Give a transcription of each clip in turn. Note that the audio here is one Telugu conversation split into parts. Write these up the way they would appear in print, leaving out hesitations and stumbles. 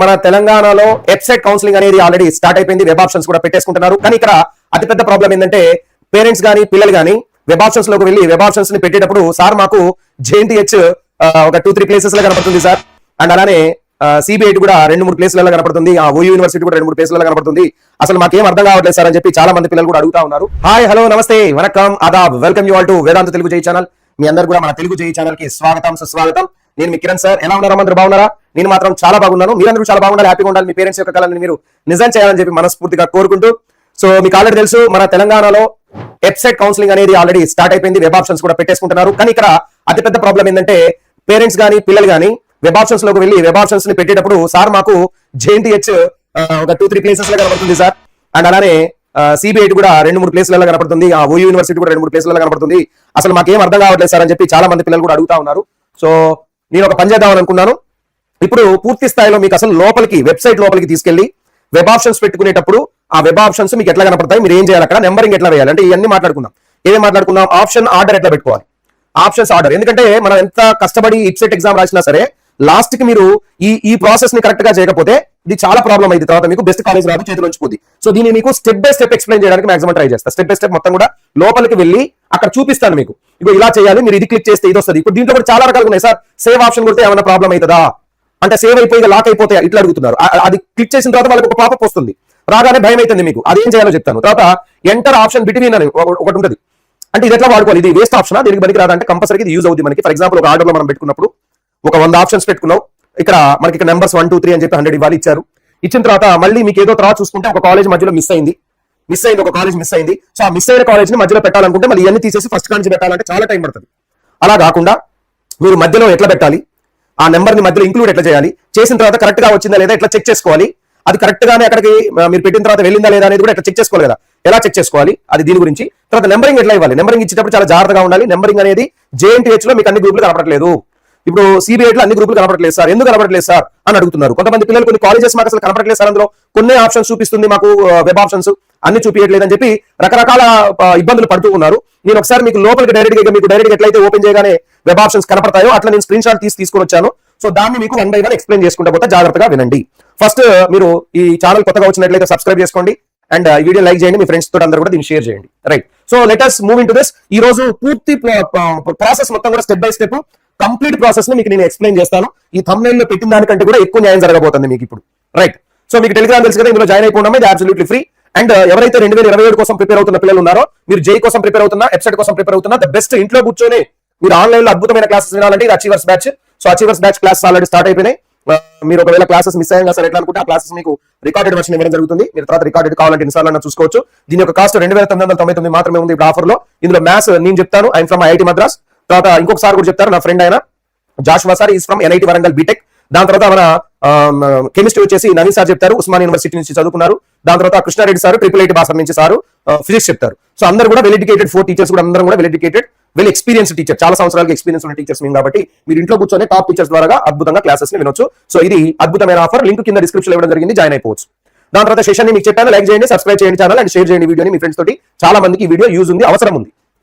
మన తెలంగాణలో వెబ్సైట్ కౌన్సిలింగ్ అనేది ఆల్రెడీ స్టార్ట్ అయిపోయింది. వెబ్ ఆప్షన్స్ కూడా పెట్టేసుకుంటున్నారు. కానీ ఇక్కడ అతిపెద్ద ప్రాబ్లం ఏంటంటే పేరెంట్స్ గానీ పిల్లలు గానీ వెబ్ ఆప్షన్స్ లోకి వెళ్ళి వెబ్ ఆప్షన్స్ ని పెట్టేటప్పుడు సార్ మాకు జేఎన్టీహెచ్ ఒక 2-3 ప్లేసెస్ లో కనపడుతుంది సార్, అండ్ అలానే సిబిఐటి కూడా 2-3 ప్లేస్లలో కనపడుతుంది, ఆ ఓయూ యూనివర్సిటీ కూడా 2-3 ప్లేస్లలో కనపడుతుంది. అసలు మాకేం అర్థం కావట్లేదు సార్ అని చెప్పి చాలా మంది పిల్లలు కూడా అడుగుతా ఉన్నారు. హాయ్, హలో, నమస్తే, వనకం, Aadab, welcome you all to వేదాంత తెలుగు జై ఛానల్. మీ అందరు కూడా మన తెలుగు జై ఛానల్ కి స్వాగతం, సుస్వాగతం. నేను మీ కిరణ్ సార్. ఎలా ఉన్నారా? అందరూ బాగున్నారా? నేను మాత్రం చాలా బాగున్నాను. మీరందరూ చాలా బాగుండాలి, హ్యాపీగా ఉండాలి, మీ పేరెంట్స్ యొక్క కళని మీరు నిజం చేయాలని చెప్పి మనస్ఫూర్తిగా కోరుకుంటూ, సో మీకు ఆల్రెడీ తెలుసు మన తెలంగాణలో వెబ్సైట్ కౌన్సిలింగ్ అనేది ఆల్రెడీ స్టార్ట్ అయిపోయింది. వెబ్ ఆప్షన్స్ కూడా పెట్టేసుకుంటున్నారు. కానీ ఇక్కడ అతిపెద్ద ప్రాబ్లం ఏంటంటే పేరెంట్స్ గానీ పిల్లలు గానీ వెబ్ ఆప్షన్స్ లోకి వెళ్ళి వెబ్ ఆప్షన్స్ ని పెట్టేటప్పుడు సార్ మాకు జేఎన్టీహెచ్ ఒక 2-3 ప్లేసెస్ లో కనపడుతుంది సార్, అండ్ అలానే సిబిఐటి కూడా 2-3 ప్లేస్లలో కనపడుతుంది, ఆ ఓయూ యూనివర్సిటీ కూడా 2-3 ప్లేస్లలో కనపడుతుంది. అసలు మాకేం అర్థం కావట్లేదు సార్ అని చెప్పి చాలా మంది పిల్లలు కూడా అడుగుతా ఉన్నారు. సో నేను ఒక పని చేద్దామని అనుకున్నాను. ఇప్పుడు పూర్తి స్థాయిలో మీకు అసలు లోపలికి వెబ్సైట్ లోపలికి తీసుకెళ్లి వెబ్ ఆప్షన్స్ పెట్టుకునేటప్పుడు ఆ వెబ్ ఆప్షన్స్ మీకు ఎట్లా కనపడతాయి, మీరు ఏం చేయాలి, అక్కడ నెంబరింగ్ ఎట్లా వేయాలి అంటే ఇవన్నీ మాట్లాడుకుందాం. ఏమేమి మాట్లాడుకుందాం? ఆప్షన్ ఆర్డర్ ఎట్లా పెట్టుకోవాలి, ఆప్షన్స్ ఆర్డర్. ఎందుకంటే మనం ఎంత కష్టపడి ఇప్సెట్ ఎగ్జామ్ రాసినా సరే లాస్ట్ కి మీరు ఈ ప్రాసెస్ ని కరెక్ట్ గా చేయకపోతే ఇది చాలా ప్రాబ్లం అయింది. తర్వాత మీకు బెస్ట్ కాలేజ్ రాదు, చేతిలో ఉంచిపోతుంది. సో దీన్ని మీకు స్టెప్ బై స్టెప్ ఎక్స్ప్లెయిన్ చేయడానికి మాక్సిమం ట్రై చేస్తా. స్టెప్ బై స్టెప్ మొత్తం కూడా లోపలికి వెళ్ళి అక్కడ చూపిస్తాను మీకు. ఇగో ఇలా చేయాలి, మీరు ఇది క్లిక్ చేస్తే ఇది వస్తుంది. ఇప్పుడు దీంట్లో కూడా చాలా రకాలు ఉన్నాయి సార్. సేవ్ ఆప్షన్ కొడితే ఏమైనా ప్రాబ్లం అవుతుందా అంటే సేవ్ అయిపోయి లాక్ అయిపోతే ఇట్లా అడుగుతున్నారు. అది క్లిక్ చేసిన తర్వాత వాళ్ళకి ఒక పాపప్ వస్తుంది, రాగానే భయం అవుతుంది మీకు. అదేం చేయాలో చెప్తాను. తర్వాత ఎంటర్ ఆప్షన్ బిట్వీన్ అని ఒకటి ఉంటుంది. అంటే ఇది ఎట్లా వాడుకోవాలి, ఇది వేస్ట్ ఆప్షన్, దీనికి పనికి రాదంటే కంపల్సరీ ఇది యూజ్ అవుతుంది మనకి. ఫర్ ఎగ్జాంపుల్ ఒక ఆర్డర్ లో మనం పెట్టుకున్నప్పుడు ఒక 100 ఆప్షన్స్ పెట్టుకున్నాం. ఇక్కడ మనకి నెంబర్స్ 1, 2, 3 అని చెప్పి 100 ఇవ్వాలి. ఇచ్చారు. ఇచ్చిన తర్వాత మళ్ళీ మీకు ఏదో తర్వాత చూసుకుంటే ఒక కాలేజ్ మధ్యలో మిస్ అయింది, ఒక కాలేజ్ మిస్ అయింది. సో ఆ మిస్ అయిన కాలేజ్ ని మధ్యలో పెట్టాలనుకుంటే మళ్ళీ ఇవన్నీ తీసేసి ఫస్ట్ నుంచి పెట్టాలంటే చాలా టైం పడుతుంది. అలా కాకుండా మీరు మధ్యలో ఎట్లా పెట్టాలి, ఆ నెంబర్ ని మధ్యలో ఇంక్లూడ్ ఎట్లా చేయాలి, చేసిన తర్వాత కరెక్ట్ గా వచ్చిందా లేదా ఎట్లా చెక్ చేసుకోవాలి, అది కరెక్ట్ గానే అక్కడికి మీరు పెట్టిన తర్వాత వెళ్ళిందా లేదా అనేది కూడా ఎట్లా చెక్ చేసుకోవాలి కదా, ఎలా చెక్ చేసుకోవాలి అది దీని గురించి. తర్వాత నెంబరింగ్ ఎట్లా ఇవ్వాలి, నెంబరింగ్ ఇచ్చేటప్పుడు చాలా జాగ్రత్తగా ఉండాలి. నెంబరింగ్ అనేది జేఎన్టీహెచ్ లో మీకు అన్ని గ్రూపులు కనపడట్లేదు. ఇప్పుడు సిబిఐట్లో అన్ని గ్రూపులు కనపడట్లేదు సార్, ఎందుకు కనపడట్లేదు సార్ అని అడుగుతున్నారు కొంతమంది పిల్లలు. కొన్ని కాలేజెస్ మాకు అసలు కనపడట్లేదు సార్, అందులో కొన్ని ఆప్షన్స్ చూపిస్తుంది మాకు, వెబ్ ఆప్షన్స్ అన్ని చూపించట్లేదు అని చెప్పి రకరకాల ఇబ్బందులు పడుతూ ఉన్నారు. నేను ఒకసారి మీకు లోపలికి డైరెక్ట్ ఎట్లయితే ఓపెన్ చేయగానే వెబ్ ఆప్షన్స్ కనపడతాయో అట్లా నేను స్క్రీన్ షాట్ తీసుకొని వచ్చాను. సో దాన్ని మీకు 1 by 1 ఎక్స్ప్లెయిన్ చేసుకుంటా పోతే జాగ్రత్తగా వినండి. ఫస్ట్ మీరు ఈ ఛానల్ కొత్తగా వచ్చినట్లయితే సబ్స్క్రైబ్ చేసుకోండి, అండ్ ఈ వీడియో లైక్ చేయండి, మీ ఫ్రెండ్స్ తోటి అందరూ కూడా దీన్ని షేర్ చేయండి. Right, so let us move in to this. ఈ రోజు పూర్తి ప్రాసెస్ మొత్తం కూడా step by step complete process ని మీకు నేను ఎక్స్ప్లెయిన్ చేస్తాను. ఈ థంబ్నెయిల్ లో పెట్టిన దానికంటే కూడా ఎక్కువ న్యాయం జరగబోతుంది మీకు ఇప్పుడు. రైట్, సో మీకు టెలిగ్రామ్ తెలుసు కదా, ఇందులో జాయిన్ అయిపోవడం ఇది అబ్సల్యూట్లీ ఫ్రీ. అండ్ ఎవరైతే 2027 కోసం ప్రిపేర్ అవుతున్న పిల్లలు ఉన్నారో, మీరు జై కోసం ప్రిపేర్ అవుతున్నా, వెబ్సైట్ కోసం ప్రిపేర్ అవుతున్నా, ద బెస్ట్ ఇంట్లో కూర్చొని మీరు ఆన్లైన్ లో అద్భుతమైన క్లాసెస్ వినాలంటే ఇది achievers batch. So achievers batch classes already start అయిపోయినాయి. మీరు ఒకవేళ క్లాసెస్ మిస్ అయ్యాక సార్ ఎట్లా అనుకుంటే ఆ క్లాసెస్ మీకు రికార్డెడ్ వర్షన్ ఇవ్వడం జరుగుతుంది. మీరు తర్వాత రికార్డెడ్ కావాలంటే ఇన్స్టాల్ చూసుకోవచ్చు. దీని యొక్క కాస్ట్ 2999 మాత్రమే ఉంది ఇప్పుడు ఆఫర్ లో. ఇందులో మ్యాథ్స్ నేను చెప్తాను, ఐఎమ్ ఫ్రమ్ ఐఐటి మద్రాస్. తర్వాత ఇంకొకసారి కూడా చెప్తారు, నా ఫ్రెండ్ అయినా Joshua sir is from NIT Warangal BTech. దాని తర్వాత మన కెమిస్ట్రీ వచ్చేసి నవీన్ సార్ చెప్తారు, ఉస్మాన్ యూనివర్సిటీ నుంచి చదువుకున్నారు. దాని తర్వాత కృష్ణారెడ్డి సార్ IIT బాసర్ నుంచి సారు ఫిజిక్స్ చెప్తారు. సో అందరూ కూడా వెల్ ఎడ్యుకేటెడ్, 4 టీచర్స్ కూడా అందరం కూడా well educated, well experience teacher, చాలా సంవత్సరాలకు ఎక్స్పీరియన్స్ ఉన్న టీచర్స్ మేము కాబట్టి మీరు ఇంట్లో కూర్చొని టాప్ టీచర్స్ ద్వారా అద్భుతంగా క్లాసెస్ ని వినొచ్చు. సో ఇది అద్భుతమైన ఆఫర్, లింక్ కింద డిస్క్రిప్షన్ ఇవ్వడం జరిగింది, జాయిన్ అయిపోవచ్చు. దాని తర్వాత సెషన్ ని మీకు చెప్పాను, లైక్ చేయండి, సబ్స్క్రైబ్ చేయండి ఛానల్, అండ్ షేర్ చేయండి వీడియోని మీ ఫ్రెండ్స్ తోటి. చాలా మందికి ఈ వీడియో యూజ్ ఉంది, అవసరం ఉంది.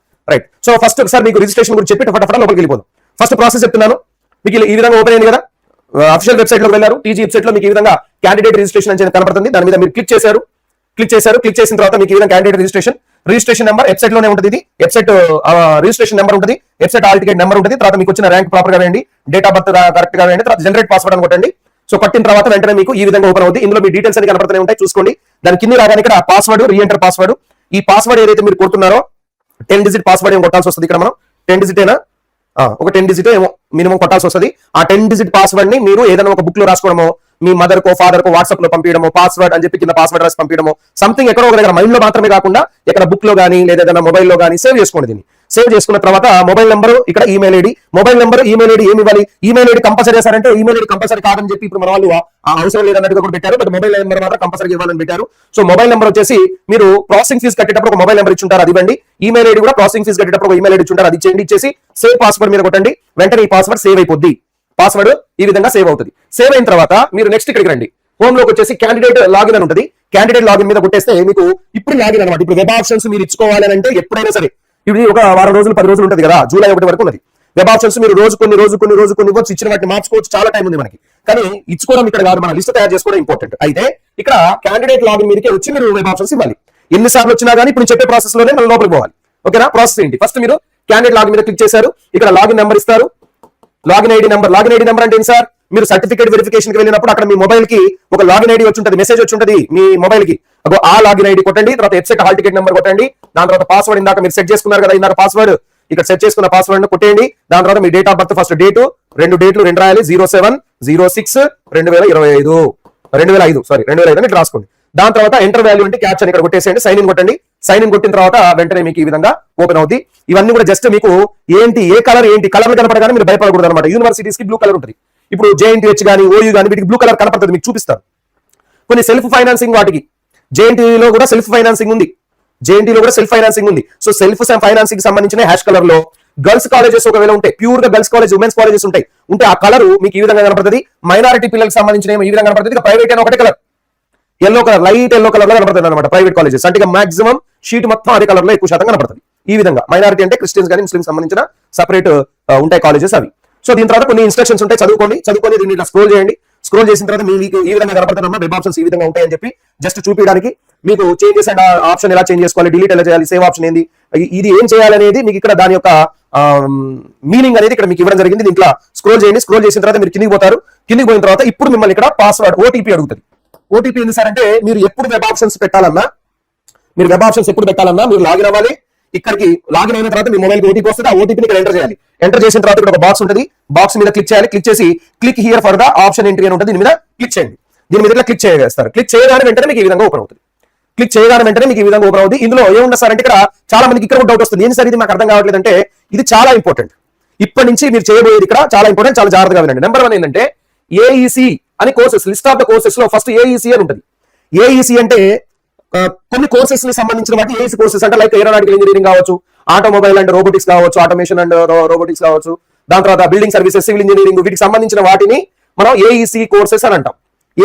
రైట్, సో ఫస్ట్ ఒకసారి మీకు రిజిస్ట్రేషన్ గురించి చెప్పి ఫటాఫట లోపలికి వెళ్ళిపోదాం. ఫస్ట్ ప్రాసెస్ చెప్తున్నాను మీకు. ఈ విధంగా ఓపెన్ అయింది కదా, అఫీషియల్ వెబ్సైట్ లోకి వెళ్ళారు. టీజీ వెబ్సైట్ లో మీకు ఈ విధంగా క్యాండిడేట్ రిజిస్ట్రేషన్ అని కనపడుతుంది. దాని మీద మీరు క్లిక్ చేసిన తర్వాత మీకు ఈ విధంగా క్యాండిడేట్ రిజిస్ట్రేషన్ నెంబర్ వెబ్సైట్ లోనే ఉంటుంది. ఇది వెబ్సైట్ రిజిస్ట్రేషన్ నెంబర్ ఉంటుంది, వెబ్సైట్ ఆల్ టికెట్ నెంబర్ ఉంటుంది. తర్వాత మీకు వచ్చిన ర్యాంక్ ప్రాపర్ గా వేయండి, డేట్ ఆఫ్ బర్త్ కరెక్ట్ గా వేయండి. తర్వాత జనరేట్ పాస్వర్డ్ అని కొట్టండి. సో కొట్టిన తర్వాత వెంటనే మీకు ఈ విధంగా ఓపెన్ అవుతుంది. ఇందులో మీ డీటెయిల్స్ అన్ని కనపడుతూనే ఉంటాయి, చూసుకోండి. దాని కింద రాగానే ఇక్కడ పాస్వర్డ్, రీఎంటర్ పాస్వర్డ్. ఈ పాస్వర్డ్ ఏదైతే మీరు కొడుతున్నారో 10 డిజిట్ పాస్వర్డ్ ఏం కొట్టాల్సి వస్తుంది. ఇక్కడ మనం 10 డిజిట్ అయినా ఒక 10 డిజిట్ ఏమో మినిమం కొట్టాల్సి వస్తుంది. ఆ 10 డిజిట్ పాస్వర్డ్ ని మీరు ఏదైనా ఒక బుక్ లో రాసుకోవడమో, మీ మదర్ కో ఫాదర్ కో వాట్సాప్ లో పంపించడమో, పాస్వర్డ్ అని చెప్పి కింద పాస్వర్డ్ రాసి పంపించడమో, సంథింగ్ ఎక్కడో ఒక దగ్గర మైండ్ లో మాత్రమే కాకుండా ఇక్కడ బుక్ లో గానీ లేదా ఏదైనా మొబైల్ లో గానీ సేవ్ చేసుకోండి. దీన్ని సేవ్ చేసుకున్న తర్వాత మొబైల్ నెంబర్, ఇక్కడ email ID, mobile number, email ID ఏమి ఇవ్వాలి, ఈమెయిల్ ఐడి కంపల్సరీ చేశారంటే ఈమెయిల్ ఐడి కంపల్సరీ కాదని చెప్పి ఇప్పుడు మన వాళ్ళు అవసరం లేదన్నట్టుగా కూడా పెట్టారు. బట్ మొబైల్ నెంబర్ మాత్రం కంపల్సరీ ఇవ్వాలని పెట్టారు. సో మొబైల్ నెంబర్ వచ్చేసి మీరు ప్రాసెసింగ్ ఫీజు కట్టేటప్పుడు ఒక మొబైల్ నెంబర్ ఇచ్చుంటారు, అది ఇవ్వండి. ఈమెయిల్ ఐడి కూడా ప్రాసెసింగ్ ఫీజు కట్టేటప్పుడు ఒక ఈమెయిల్ ఐడి ఇచ్చుంటారు, అది ఇచ్చేయండి. ఇచ్చేసి సేవ్ పాస్వర్డ్ మీద కొట్టండి. వెంటనే ఈ పాస్వర్డ్ సేవ్ అయిపోద్ది. పాస్వర్డ్ ఈ విధంగా సేవ్ అవుతుంది. సేవ్ అయిన తర్వాత మీరు నెక్స్ట్ ఇక్కడికి రండి. హోమ్ లోకి వచ్చేసి క్యాండిడేట్ లాగిన్ అని ఉంటుంది. క్యాండిడేట్ లాగిన్ మీద కొట్టేస్తే మీకు ఇప్పుడు లాగిన్ అనమాట. ఇప్పుడు వెబ్ ఆప్షన్స్ మీరు ఇచ్చుకోవాలి అంటే ఎప్పుడైనా సరే, ఇది ఒక వారం రోజులు 10 రోజులు ఉంటుంది కదా, జూలై 1 వరకు ఉన్నది. వెబ్ ఆప్షన్స్ మీరు రోజు కొన్ని ఇవ్వచ్చు, ఇచ్చిన వాటిని మార్చుకోవచ్చు, చాలా టైం ఉంది మనకి. కానీ ఇచ్చుకోవడం ఇక్కడ కాదు, మన లిస్ట్ తయారు చేసుకోవడం ఇంపార్టెంట్. అయితే ఇక్కడ క్యాండిడేట్ లాగిన్ మీదకి వచ్చి మీరు వెబ్ ఆప్షన్స్ ఇవ్వాలి. ఎన్నిసార్లు వచ్చినా కానీ ఇప్పుడు చెప్పే ప్రాసెస్ లోనే మనం లోపలికి పోవాలి. ఓకేనా? ప్రాసెస్ ఏంటి? ఫస్ట్ మీరు క్యాండిడేట్ లాగిన్ మీద క్లిక్ చేశారు, ఇక్కడ లాగిన్ నెంబర్ ఇస్తారు, login ID number. Login ID number అంటే ఏంటి సార్? మీరు సర్టిఫికేట్ వెరిఫికేషన్ కి వెళ్ళినప్పుడు అక్కడ మీ మొబైల్ కి ఒక లాగిన్ ఐడి వచ్చి ఉంటుంది, మెసేజ్ వచ్చి ఉంటుంది మీ మొబైల్ కి. ఆ లాగిన్ ఐడి కొట్టండి, తర్వాత వెబ్సైట్ హాల్ టికెట్ నెంబర్ కొట్టండి, దాని తర్వాత పాస్వర్డ్ ఇందాక మీరు సెట్ చేసుకున్నారు కదా, ఇందాక పాస్వర్డ్ ఇక్కడ సెట్ చేసుకున్న పాస్వర్డ్ కొట్టేయండి. దాని తర్వాత మీ date of birth, first date, రెండు రాయాలి, 07/06/2025 అని రాసుకోండి. దాని తర్వాత ఎంటర్ వాల్యూ అంటే క్యాప్షన్ ఇక్కడ కొట్టేసేయండి, సైన్ ఇన్ కొట్టండి. సైన్ ఇన్ కొట్టిన తర్వాత వెంటనే మీకు ఈ విధంగా ఓపెన్ అవుతుంది. ఇవన్నీ కూడా జస్ట్ మీకు ఏంటి, ఏ కలర్ ఏంటి, కలర్ కనపడగానే మీరు భయపడకూడదు అనమాట. యూనివర్సిటీస్ కి బ్లూ కలర్ ఉంటుంది. ఇప్పుడు JNTH కానీ OU కానీ వీటికి బ్లూ కలర్ కనపడుతుంది, మీకు చూపిస్తాను. కొన్ని సెల్ఫ్ ఫైనాన్సింగ్ వాటికి JNTలో కూడా సెల్ఫ్ ఫైనాన్సింగ్ ఉంది, సో సెల్ఫ్ ఫైనాన్సింగ్ కి సంబంధించిన హ్యాష్ కలర్ లో గర్ల్స్ కాలేజెస్ ఒకవేళ ఉంటాయి, ప్యూర్ గా గర్ల్స్ కాలేజ్, ఉమెన్స్ కాలేజెస్ ఉంటాయి, ఉంటే ఆ కలర్ మీకు ఈ విధంగా కనపడుతుంది. మైనారిటీ పిల్లలకు సంబంధించిన ఈ విధంగా కనపడుతుంది. ప్రైవేట్ అయిన ఒకటే colour, yellow colour, light yellow colour లో కనపడుతుంది అనమాట ప్రైవేట్ కాలేజెస్. అంటే మాక్సిమం షీట్ మొత్తం అదే కలర్ లో ఎక్కువ శాతం కనపడుతుంది. ఈ విధంగా మైనారిటీ అంటే క్రిస్టియన్స్ కానీ ముస్లిమ్స్ సంబంధించిన సపరేట్ ఉంటాయి కాలేజెస్ అవి. సో దీని తర్వాత కొన్ని ఇన్స్ట్రక్షన్స్ ఉంటాయి, చదువుకొని దీన్ని ఇట్లా స్క్రోల్ చేయండి. స్క్రోల్ చేసిన తర్వాత మీకు ఈ విధంగా కనపడుతున్నా వెబ్ ఆప్షన్స్ ఈ విధంగా ఉంటాయని చెప్పి జస్ట్ చూపించడానికి, మీకు చేంజెస్ అండ్ ఆప్షన్ ఎలా చేంజ్ చేసుకోవాలి, డిలీట్ ఎలా చేయాలి, సేవ్ ఆప్షన్ ఏంది, ఇది ఏం చేయాలనేది మీకు ఇక్కడ దాని యొక్క మీనింగ్ అనేది ఇక్కడ మీకు ఇవ్వడం జరిగింది. దీంట్లో స్క్రోల్ చేయండి. స్క్రోల్ చేసిన తర్వాత మీరు కిందికి పోతారు. కిందికి పోయిన తర్వాత ఇప్పుడు మిమ్మల్ని ఇక్కడ పాస్వర్డ్ OTP అడుగుతుంది. OTP ఏంది సార్ అంటే, మీరు ఎప్పుడు వెబ్ ఆప్షన్స్ పెట్టాలన్నా, మీరు లాగిన్ అవ్వాలి. ఇక్కడికి లాగిన్ అయిన తర్వాత మీ మొబైల్ కి OTP వస్తుంది. ఆ OTPని ఇక్కడ ఎంటర్ చేయాలి. ఎంటర్ చేసిన తర్వాత ఇక్కడ ఒక బాక్స్ ఉంటుంది, బాక్స్ మీద క్లిక్ చేయాలి. క్లిక్ చేసి click here for the option entry అని ఉంటుంది, దీని మీద క్లిక్ చేయండి. దీని మీద క్లిక్ చేస్తారు. క్లిక్ చేయగానే వెంటనే మీకు ఈ విధంగా ఓపెన్ అవుతుంది. ఇందులో ఏముంటుంది సార్ అంటే, ఇక్కడ చాలా మందికి ఇక్కడ డౌట్ వస్తుంది, ఏంటి సార్ ఇది మాకు అర్థం కావట్లేదు అంటే, ఇది చాలా ఇంపార్టెంట్. ఇప్పటి నుంచి మీరు చేయబోయేది ఇక్కడ చాలా ఇంపార్టెంట్, చాలా జాగ్రత్తగా వినండి. నెంబర్ 1 ఏంటంటే AEC అని courses, list of the courses లో ఫస్ట్ AEC అని ఉంటుంది. AEC అంటే కొన్ని కోర్సెస్ కి సంబంధించిన వాటి AEC కోర్సెస్ అంటే, లైక్ ఏరోనాటికల్ ఇంజనీరింగ్ కావచ్చు, ఆటోమొబైల్ అండ్ రోబోటిక్స్ కావచ్చు, ఆటోమేషన్ అండ్ రోబోటిక్స్ కావచ్చు, దాని తర్వాత బిల్డింగ్ సర్వీసెస్, సివిల్ ఇంజనీరింగ్, వీటికి సంబంధించిన వాటిని మనం AEC కోర్సెస్ అని అంటాం.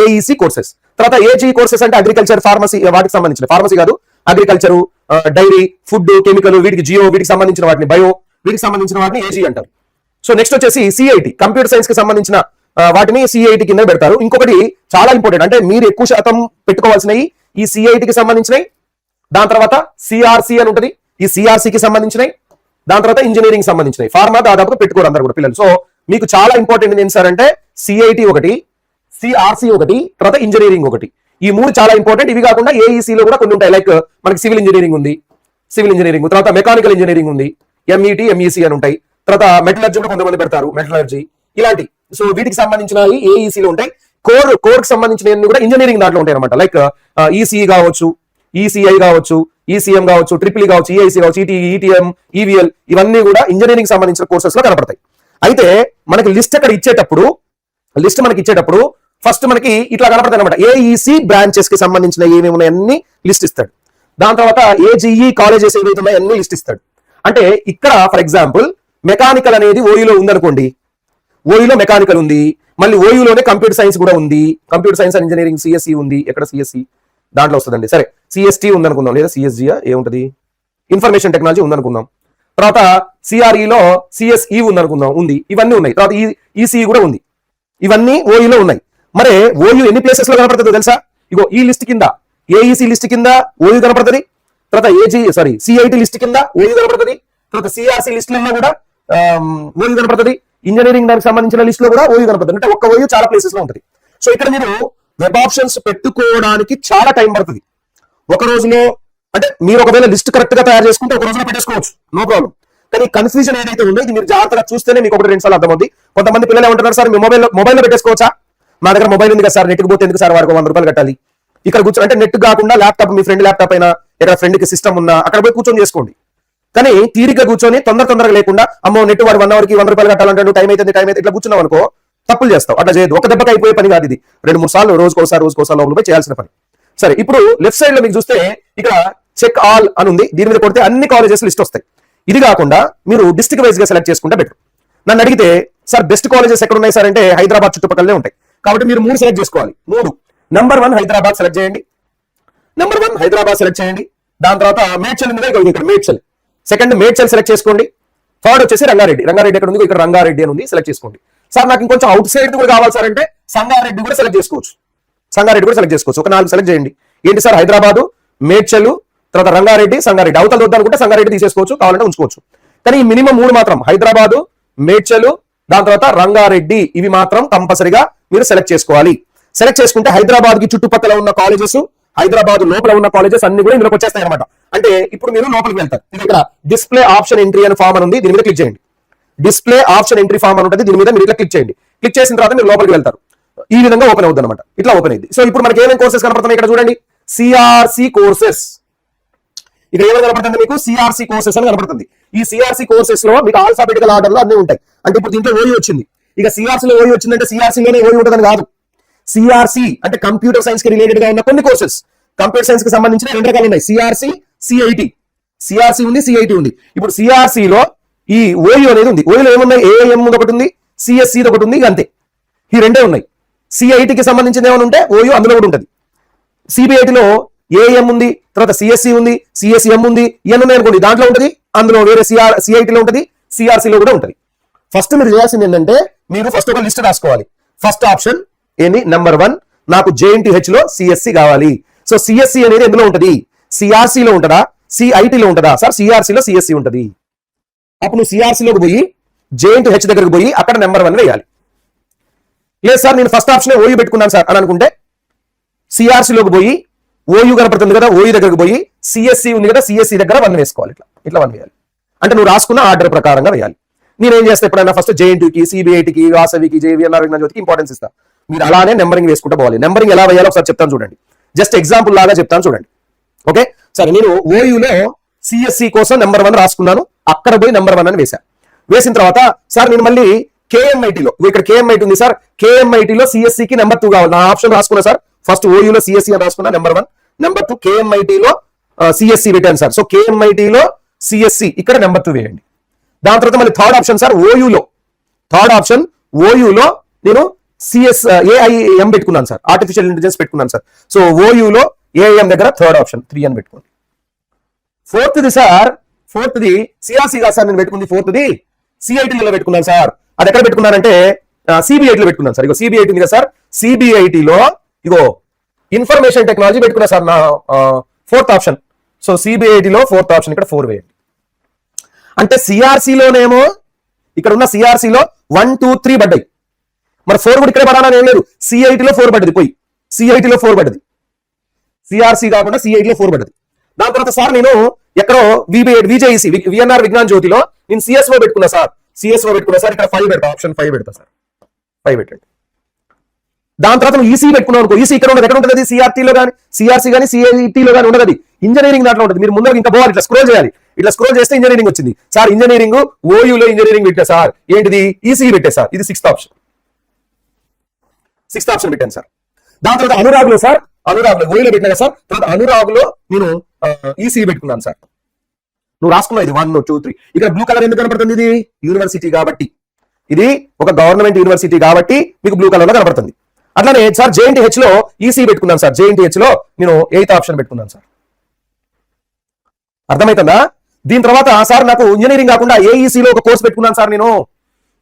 AEC courses. తర్వాత AG కోర్సెస్ అంటే అగ్రికల్చర్, ఫార్మసీ, వాటికి సంబంధించిన, ఫార్మసీ కాదు, అగ్రికల్చర్, డైరీ, ఫుడ్, కెమికల్, వీటికి జియో, వీటికి సంబంధించిన వాటిని, బయో, వీటికి సంబంధించిన వాటిని AG అంటారు. సో నెక్స్ట్ వచ్చేసి CIT, కంప్యూటర్ సైన్స్ కి సంబంధించిన వాటిని CIT కింద పెడతారు. ఇంకొకటి చాలా ఇంపార్టెంట్, అంటే మీరు ఎక్కువ శాతం పెట్టుకోవాల్సినవి ఈ CIT కి సంబంధించినవి, దాని తర్వాత CRC అని ఉంటుంది, ఈ CRC కి సంబంధించినవి, దాని తర్వాత ఇంజనీరింగ్ సంబంధించినవి. ఫార్మా దాదాపుగా పెట్టుకోరు అందరు కూడా పిల్లలు. సో మీకు చాలా ఇంపార్టెంట్ ఏంటి సార్ అంటే, CIT ఒకటి, CRC ఒకటి, తర్వాత ఇంజనీరింగ్ ఒకటి. ఈ 3 చాలా ఇంపార్టెంట్. ఇవి కాకుండా AEC లో కూడా కొన్ని ఉంటాయి, లైక్ మనకి సివిల్ ఇంజనీరింగ్ ఉంది, తర్వాత మెకానికల్ ఇంజనీరింగ్ ఉంది, MET, MEC అని ఉంటాయి. తర్వాత మెటలర్జీ కూడా కొంతమంది పెడతారు, మెటలర్జీ, ఇలాంటి. సో వీటికి సంబంధించిన AEC లో ఉంటాయి. కోర్ కి సంబంధించిన కూడా ఇంజనీరింగ్ దాంట్లో ఉంటాయి అనమాట, లైక్ ECE కావచ్చు, ECI కావచ్చు, ECM కావచ్చు, EEE కావచ్చు, EIC కావచ్చు, ETE, ETM, EVL, ఇవన్నీ కూడా ఇంజనీరింగ్ సంబంధించిన కోర్సెస్ లో కనపడతాయి. అయితే మనకి లిస్ట్ అక్కడ ఇచ్చేటప్పుడు ఫస్ట్ మనకి ఇట్లా కనపడతాయి అనమాట. AEC బ్రాంచెస్ కి సంబంధించిన ఏమేమి ఉన్నాయి అన్ని లిస్ట్ ఇస్తాడు. దాని తర్వాత AGE కాలేజెస్ ఏవైతే ఉన్నాయో అన్ని లిస్ట్ ఇస్తాడు. అంటే ఇక్కడ ఫర్ ఎగ్జాంపుల్ మెకానికల్ అనేది OUలో ఉందనుకోండి, OUలో మెకానికల్ ఉంది, మళ్ళీ OUలోనే కంప్యూటర్ సైన్స్ కూడా ఉంది, computer science and engineering CSE ఉంది. ఎక్కడ CSE దాంట్లో వస్తుందండి. సరే CST ఉందనుకుందాం, లేదా CSG ఏముంటది, ఇన్ఫర్మేషన్ టెక్నాలజీ ఉందనుకుందాం. తర్వాత CRE లో CSE ఉందనుకుందాం, ఉంది. ఇవన్నీ ఉన్నాయి. తర్వాత ECE కూడా ఉంది. ఇవన్నీ OUలో ఉన్నాయి. మరి OU ఎన్ని ప్లేసెస్ లో కనపడుతుందో తెలుసా? ఇగో ఈ లిస్ట్ కింద AEC లిస్ట్ కింద OU కనపడుతుంది, తర్వాత CIT లిస్ట్ కింద OU కనపడుతుంది, తర్వాత CRC లిస్ట్ లో కూడా OU కనపడుతుంది, ఇంజనీరింగ్ దానికి సంబంధించిన లిస్ట్ లో కూడా OU కనపడుతుంది. అంటే ఒక్క OU చాలా ప్లేసెస్ లో ఉంటుంది. సో ఇక్కడ మీరు వెబ్ ఆప్షన్స్ పెట్టుకోవడానికి చాలా టైం పడుతుంది. ఒక రోజులో, అంటే మీరు ఒకవేళ లిస్ట్ కరెక్ట్ గా తయారు చేసుకుంటే ఒక రోజులో పెట్టేసుకోవచ్చు, నో ప్రాబ్లం. కానీ కన్ఫ్యూజన్ ఏదైతే ఉందో ఇది మీరు జాగ్రత్తగా చూస్తేనే మీకు 1-2 సార్లు అర్థమవుతుంది. కొంతమంది పిల్లలు ఏమంటున్నారు, సార్ మీ మొబైల్లో పెట్టేసుకోవచ్చా? మా దగ్గర మొబైల్ ఉంది కదా సార్, నెట్కి పోతే ఎందుకు సార్, వారికి 100 రూపాయలు కట్టాలి. ఇక్కడ కూర్చొని, అంటే నెట్ కాకుండా ల్యాప్టాప్, మీ ఫ్రెండ్ ల్యాప్టాప్ అయినా, ఇక్కడ ఫ్రెండ్ కి సిస్టమ్ ఉన్నా అక్కడ పోయి కూర్చొని చేసుకోండి. కానీ తీరిక కూర్చొని తొందరగా లేకుండా, అమ్మో నెట్ వాడు 1 అవర్కి 100 రూపాయలు కట్టాలంటే టైం అయితే ఇట్లా కూర్చున్నావు అనుకో, తప్పులు చేస్తావు. అట్లా చేయదు. ఒక దెబ్బకి అయిపోయే పని కాదు ఇది. 2-3 సార్లు రోజుకోసారి లోపల పోయి చేయాల్సిన పని. సరే, ఇప్పుడు లెఫ్ట్ సైడ్ లో మీకు చూస్తే ఇక్కడ చెక్ ఆల్ అని ఉంది. దీని మీద కొడితే అన్ని కాలేజెస్ లిస్ట్ వస్తాయి. ఇది కాకుండా మీరు డిస్ట్రిక్ట్ వైజ్ గా సెలెక్ట్ చేసుకుంటే బెటర్. నన్ను అడిగితే సార్ బెస్ట్ కాలేజెస్ ఎక్కడ ఉన్నాయి సార్ అంటే, హైదరాబాద్ చుట్టుపక్కలనే ఉంటాయి. కాబట్టి మీరు 3 సెలెక్ట్ చేసుకోవాలి. 3 నెంబర్ 1 హైదరాబాద్ సెలెక్ట్ చేయండి. దాని తర్వాత మేడ్చల్ ఉంది, ఇక్కడ మేడ్చల్. సెకండ్ మేడ్చల్ సెలెక్ట్ చేసుకోండి. థర్డ్ వచ్చేసి రంగారెడ్డి ఎక్కడ ఉంది, ఇక్కడ రంగారెడ్డి అని ఉంది, సెలెక్ట్ చేసుకోండి. సార్ నాకు ఇంకొంచెం అవుట్ సైడ్ కూడా కావాలి సార్ అంటే సంగారెడ్డి కూడా సెలెక్ట్ చేసుకోవచ్చు. సంగారెడ్డి కూడా సెలెక్ట్ చేసుకోవచ్చు. ఒక 4 సెలెక్ట్ చేయండి. ఏంటి సార్? హైదరాబాదు, మేడ్చల్, తర్వాత రంగారెడ్డి, సంగారెడ్డి. అవతల వద్దనుకుంటే సంగారెడ్డి తీసేసుకోవచ్చు, కావాలంటే ఉంచుకోవచ్చు. కానీ ఈ మినిమం 3 మాత్రం హైదరాబాదు, మేడ్చల్, దాని తర్వాత రంగారెడ్డి, ఇవి మాత్రం కంపల్సరీగా మీరు సెలెక్ట్ చేసుకోవాలి. సెలెక్ట్ చేసుకుంటే హైదరాబాద్ కి చుట్టుపక్కల ఉన్న కాలేజెస్, హైదరాబాద్ లోపల ఉన్న కాలేజెస్ అన్ని కూడా ఇందులోకి వచ్చేస్తాయి అనమాట. అంటే ఇప్పుడు మీరు లోపలికి వెళ్తారు. ఇక్కడ డిస్ప్లే ఆప్షన్ ఎంట్రీ అని ఫామ్ అని ఉంది, దీని మీద క్లిక్ చేయండి. డిస్ప్లే ఆప్షన్ ఎంట్రీ ఫామ్ అని ఉంటుంది, దీని మీద మీరు ఇట్లా క్లిక్ చేయండి. క్లిక్ చేసిన తర్వాత మీరు లోపలికి వెళ్తారు. ఈ విధంగా ఓపెన్ అవుతుంది అనమాట. ఇట్లా ఓపెన్ అయింది. సో ఇప్పుడు మనకి ఏమేమి కోర్సెస్ కనపడుతున్నాయి ఇక్కడ చూడండి. సిఆర్సి కోర్సెస్, ఇక్కడ ఏమైనా కనపడుతుంది మీకు? సిఆర్సి కోర్సెస్ అని కనపడుతుంది. ఈ సిఆర్సి కోర్సెస్ లో మీకు ఆల్ఫాబెటికల్ ఆర్డర్ లో అన్ని ఉంటాయి. అంటే ఇప్పుడు దీంట్లో ఓయూ వచ్చింది. ఇక సిఆర్సీలో ఓయూ వచ్చిందంటే సిఆర్సీలోనే ఓయూ ఉంటుందని కాదు. సిఆర్సి అంటే కంప్యూటర్ సైన్స్ కి రిలేటెడ్ గా ఉన్న కొన్ని కోర్సెస్. కంప్యూటర్ సైన్స్ కి సంబంధించిన 2 రకాలు ఉన్నాయి, సిఆర్సి, సిఐటి. సిఆర్సి ఉంది, సిఐటి ఉంది. ఇప్పుడు సిఆర్సిలో ఈ ఓయూ అనేది ఉంది. ఓయూలో ఏమున్నాయి? ఏఎం ఒకటి ఉంది, సిఎస్సి ఒకటి ఉంది, అంతే. ఈ 2 ఉన్నాయి. సిఐటికి సంబంధించింది ఏమైనా ఉంటే ఓయూ అందులో కూడా ఉంటుంది. సిబిఐటిలో ఏఎం ఉంది, తర్వాత సిఎస్సి ఉంది, సిఎస్ఎం ఉంది, ఇవన్నీ ఉన్నాయి అనుకోండి, దాంట్లో ఉంటుంది. అందులో వేరే సిఐటిలో ఉంటుంది, సిఆర్సిలో కూడా ఉంటుంది. ఫస్ట్ మీరు చేయాల్సింది ఏంటంటే మీరు ఫస్ట్ ఒక లిస్ట్ రాసుకోవాలి. ఫస్ట్ ఆప్షన్ ఏంటి? నెంబర్ 1, నాకు జేఎన్టీహెచ్ లో సిఎస్సి కావాలి. సో సిఎస్సి అనేది ఎందులో ఉంటుంది? సిఆర్సిలో ఉంటుందా, సిఐటిలో ఉంటుందా? సార్ సిఆర్సిలో సిఎస్సి ఉంటుంది. అప్పుడు నువ్వు సిఆర్సిలోకి పోయి జేఎన్టీహెచ్ దగ్గరకు పోయి అక్కడ నెంబర్ 1 వేయాలి. లేదు సార్ నేను ఫస్ట్ ఆప్షన్ ఓయూ పెట్టుకున్నాను సార్ అని అనుకుంటే సిఆర్సిలోకి పోయి ఓయూ కనపడుతుంది కదా, ఓయూ దగ్గరకు పోయి సిఎస్సి ఉంది కదా, సిఎస్సి దగ్గర 1 వేసుకోవాలి. ఇట్లా 1 వేయాలి. అంటే నువ్వు రాసుకున్న ఆర్డర్ ప్రకారంగా వేయాలి. నేనేం చేస్తా ఎప్పుడైనా ఫస్ట్ జేఎన్టీకి, సిబిఐటికి, వాసవికి, జేవీఎన్ఆర్ విజ్ఞానజ్యోతికి ఇంపార్టెన్స్ ఇస్తా. మీరు అలానే నెంబరింగ్ వేసుకుంటూ పోవాలి. నెంబరింగ్ ఎలా వేయాలో ఒకసారి చెప్తాను చూడండి. జస్ట్ ఎగ్జాంపుల్ లాగా చెప్తాను చూడండి. ఓకే, సరే నేను ఓయూలో సిఎస్సి కోసం నెంబర్ 1 రాసుకున్నాను. అక్కడ పోయి నెంబర్ 1 అని వేశాను. వేసిన తర్వాత సార్ నేను మళ్ళీ కేఎంఐటీలో, ఇక్కడ కేఎంఐటీ ఉంది సార్, కేఎంఐటీలో సిఎస్సికి నెంబర్ 2 కావాలి. నా ఆప్షన్ రాసుకున్నా సార్. ఫస్ట్ ఓయూలో సిఎస్సి అని రాసుకున్నా నెంబర్ 1. నెంబర్ 2 కేఎంఐటీలో సిఎస్సి పెట్టాను సార్. సో కేఎంఐటీలో సిఎస్సి ఇక్కడ నెంబర్ 2 వేయండి. దాని తర్వాత మళ్ళీ థర్డ్ ఆప్షన్ సార్ ఓయూలో, థర్డ్ ఆప్షన్ ఓయూలో నేను ఏఐఎం పెట్టుకున్నాను సార్, ఆర్టిఫిషియల్ ఇంటెలిజెన్స్ పెట్టుకున్నాను సార్. సో ఓయూలో ఏఐఎం దగ్గర థర్డ్ ఆప్షన్ 3 అని పెట్టుకోండి. ఫోర్త్ది సార్, ఫోర్త్ది సిఆర్సి కాదు సార్ నేను పెట్టుకుంది, ఫోర్త్ది సిఐటీలో పెట్టుకున్నాను సార్. అది ఎక్కడ పెట్టుకున్నానంటే సిబిఐటీలో పెట్టుకున్నాను సార్. ఇగో సిబిఐటీ ఉంది కదా సార్, సిబిఐటీలో ఇగో ఇన్ఫర్మేషన్ టెక్నాలజీ పెట్టుకున్నా సార్ నా ఫోర్త్ ఆప్షన్. సో సిబిఐటీలో ఫోర్త్ ఆప్షన్ ఇక్కడ 4 వేయండి. అంటే సిఆర్సిలోనేమో ఇక్కడ ఉన్న సిఆర్సిలో 1, 2, 3 పడ్డాయి. మరి 4 కూడా ఇక్కడే పడాలని ఏం లేదు. సిఐటీలో 4 పడ్డది, పోయి సిఐటీలో 4 పడ్డది, సిఆర్సి కాకుండా సిఐటీలో 4 పడ్డది. దాని తర్వాత సార్ నేను ఎక్కడో విజేఈసి విఎన్ఆర్ విజ్ఞాన జ్యోతిలో నేను సిఎస్ఓ పెట్టుకున్నా సార్. సిఎస్ఓ పెట్టుకున్నా సార్, ఇక్కడ 5 పెడతా, ఆప్షన్ 5 పెడతా సార్. 5 పెట్టండి. దాని తర్వాత నువ్వు ఈసీ పెట్టుకున్నావు అనుకో, ఈసీ ఇక్కడ ఉండదు. ఎక్కడ ఉంటుంది? సిఆర్టీలో కానీ, సిఆర్సి కానీ, సిఐటీలో కానీ ఉండదు. ఇంజనీరింగ్ దాంట్లో ఉంటుంది. మీరు ముందు ఇంకా పోవాలి, ఇట్లా స్క్రోల్ చేయాలి. ఇట్లా స్క్రోల్ చేస్తే ఇంజనీరింగ్ వచ్చింది సార్. ఇంజనీరింగ్ ఓయూలో ఇంజనీరింగ్ పెట్టా సార్. ఏంటిది? ఈసీ పెట్టే సార్. ఇది 6th ఆప్షన్, 6th ఆప్షన్ పెట్టాను సార్. దాని తర్వాత అనురాగ్లో సార్, అనురాగ్లో ఓయూలో పెట్టినా సార్. తర్వాత అనురాగ్లో నేను ఈసీ పెట్టుకున్నాను సార్. నువ్వు రాసుకున్నావు ఇది 1, 2, 3. ఇక్కడ బ్లూ కలర్ ఎందుకు కనపడుతుంది? ఇది యూనివర్సిటీ కాబట్టి, ఇది ఒక గవర్నమెంట్ యూనివర్సిటీ కాబట్టి మీకు బ్లూ కలర్ లో కనపడుతుంది. అట్లానే సార్ జేఎన్టీహెచ్ లో ఈసీ పెట్టుకున్నాను సార్. జేఎన్టీహెచ్ లో నేను 8th ఆప్షన్ పెట్టుకున్నాను సార్. అర్థమవుతుందా? దీని తర్వాత సార్ నాకు ఇంజనీరింగ్ కాకుండా ఏఈసీలో ఒక కోర్స్ పెట్టుకున్నాను సార్. నేను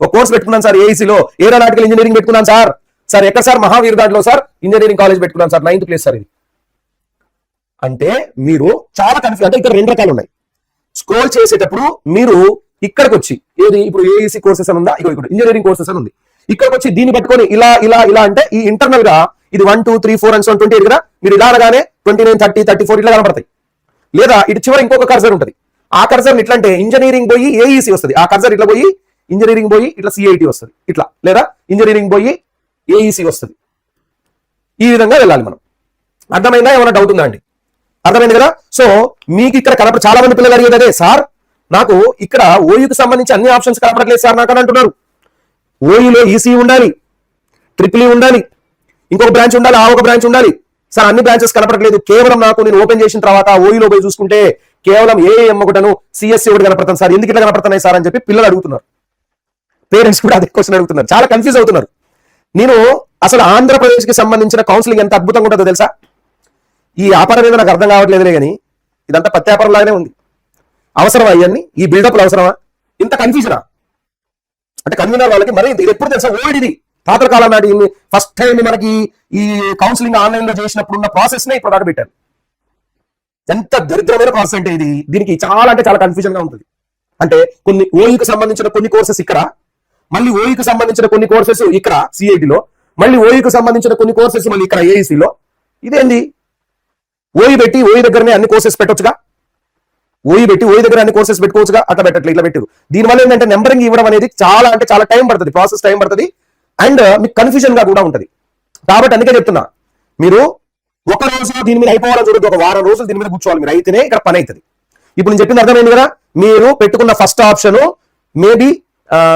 ఒక కోర్స్ పెట్టుకున్నాను సార్ ఏఈసీలో, ఏరోనాటికల్ ఇంజనీరింగ్ పెట్టుకున్నాను సార్. సార్ ఎక్కడ సార్? మహావీర్ దాంట్లో సార్ ఇంజనీరింగ్ కాలేజ్ పెట్టుకున్నాను సార్. 9th ప్లేస్ సార్ ఇది. అంటే మీరు చాలా కన్ఫ్యూజ్. అంటే ఇక్కడ 2 రకాలు ఉన్నాయి. స్క్రోల్ చేసేటప్పుడు మీరు ఇక్కడికి వచ్చి ఏది ఇప్పుడు ఏఈసీ కోర్సెస్ అని ఉందా, ఇక్కడ ఇంజనీరింగ్ కోర్సెస్ అని ఉంది. ఇక్కడికి వచ్చి దీన్ని పట్టుకొని ఇలా ఇలా ఇలా అంటే ఈ ఇంటర్నల్ గా ఇది 1, 2, 3, 4 and 28 కదా. మీరు ఇలా అనగానే 29, 30, 34 ఇట్లా కనపడతాయి. లేదా ఇటు చివరి ఇంకొక కర్సర్ ఉంటుంది. ఆ కర్సర్ ఇట్లా అంటే ఇంజనీరింగ్ పోయి ఏఈసీ వస్తుంది. ఆ కర్సర్ ఇట్లా పోయి ఇంజనీరింగ్ పోయి ఇట్లా సిఐటి వస్తుంది ఇట్లా, లేదా ఇంజనీరింగ్ పోయి ఏఈసీ వస్తుంది. ఈ విధంగా వెళ్ళాలి మనం. అర్థమైందా? ఏమైనా డౌట్ ఉందా అండి? అర్థమైంది కదా. సో మీకు ఇక్కడ కనపడ చాలా మంది పిల్లలు అడిగేది అదే సార్, నాకు ఇక్కడ ఓయూకి సంబంధించి అన్ని ఆప్షన్స్ కనపడట్లేదు సార్ నాకు అని అంటున్నారు. ఓయూలో ఈసీ ఉండాలి, ట్రిపుల్ ఉండాలి, ఇంకొక బ్రాంచ్ ఉండాలి, ఆ ఒక బ్రాంచ్ ఉండాలి సార్. అన్ని బ్రాంచెస్ కనపడట్లేదు. కేవలం నాకు నేను ఓపెన్ చేసిన తర్వాత ఓయూలో పోయి చూసుకుంటే కేవలం ఏఎం ఒకటను సిఎస్సి ఒకటి కనపడుతుంది సార్. ఎందుకు ఇట్లా కనపడుతున్నాయి సార్ అని చెప్పి పిల్లలు అడుగుతున్నారు. పేరెంట్స్ కూడా అదే క్వశ్చన్ అడుగుతున్నారు, చాలా కన్ఫ్యూజ్ అవుతున్నారు. నేను అసలు ఆంధ్రప్రదేశ్ కి సంబంధించిన కౌన్సిలింగ్ ఎంత అద్భుతంగా ఉంటుందో తెలుసా? ఈ వ్యాపారం ఏదో నాకు అర్థం కావట్లేదులే కానీ ఇదంతా పత్యాపారం లాగానే ఉంది. అవసరమా ఇవన్నీ? ఈ బిల్డప్లు అవసరమా? ఇంత కన్ఫ్యూజనా? అంటే కన్వీనర్ వాళ్ళకి మరి ఇది ఎప్పుడు తెలుసా ఓల్డ్ తాతల కాలం నాటి ఫస్ట్ టైం మనకి ఈ కౌన్సిలింగ్ ఆన్లైన్ లో చేసినప్పుడు ఉన్న ప్రాసెస్ నే ఇప్పుడు దాకా పెట్టారు. ఎంత దరిద్రమైన ప్రాసెస్ అంటే ఇది. దీనికి చాలా అంటే చాలా కన్ఫ్యూజన్ గా ఉంటుంది. అంటే కొన్ని ఓఈకి సంబంధించిన కొన్ని కోర్సెస్ ఇక్కడ, మళ్ళీ ఓఈకి సంబంధించిన కొన్ని కోర్సెస్ ఇక్కడ సిఐటిలో, మళ్ళీ ఓఈకి సంబంధించిన కొన్ని కోర్సెస్ మళ్ళీ ఇక్కడ ఏఈసీలో. ఇదేంది? ఓఈ పెట్టి ఓఈ దగ్గరనే అన్ని కోర్సెస్ పెట్టొచ్చుగా, ఓఈ పెట్టి ఓఈ దగ్గర అన్ని కోర్సెస్ పెట్టుకోవచ్చుగా, అట్లా పెట్టట్లేదు, ఇట్లా పెట్టారు. దీనివల్ల ఏంటంటే నెంబరింగ్ ఇవ్వడం అనేది చాలా అంటే చాలా టైం పడుతుంది, ప్రాసెస్ టైం పడుతుంది, అండ్ మీకు కన్ఫ్యూజన్ గా కూడా ఉంటుంది. కాబట్టి అందుకే చెప్తున్నా, మీరు ఒక రోజు దీని మీద అయిపోవాలని చూడదు, ఒక వారం రోజులు దీని మీద కూర్చోవాలి మీరు, అయితేనే ఇక్కడ పని అవుతుంది. ఇప్పుడు నేను చెప్పింది అర్థమైంది కదా. మీరు పెట్టుకున్న ఫస్ట్ ఆప్షన్ మేబీ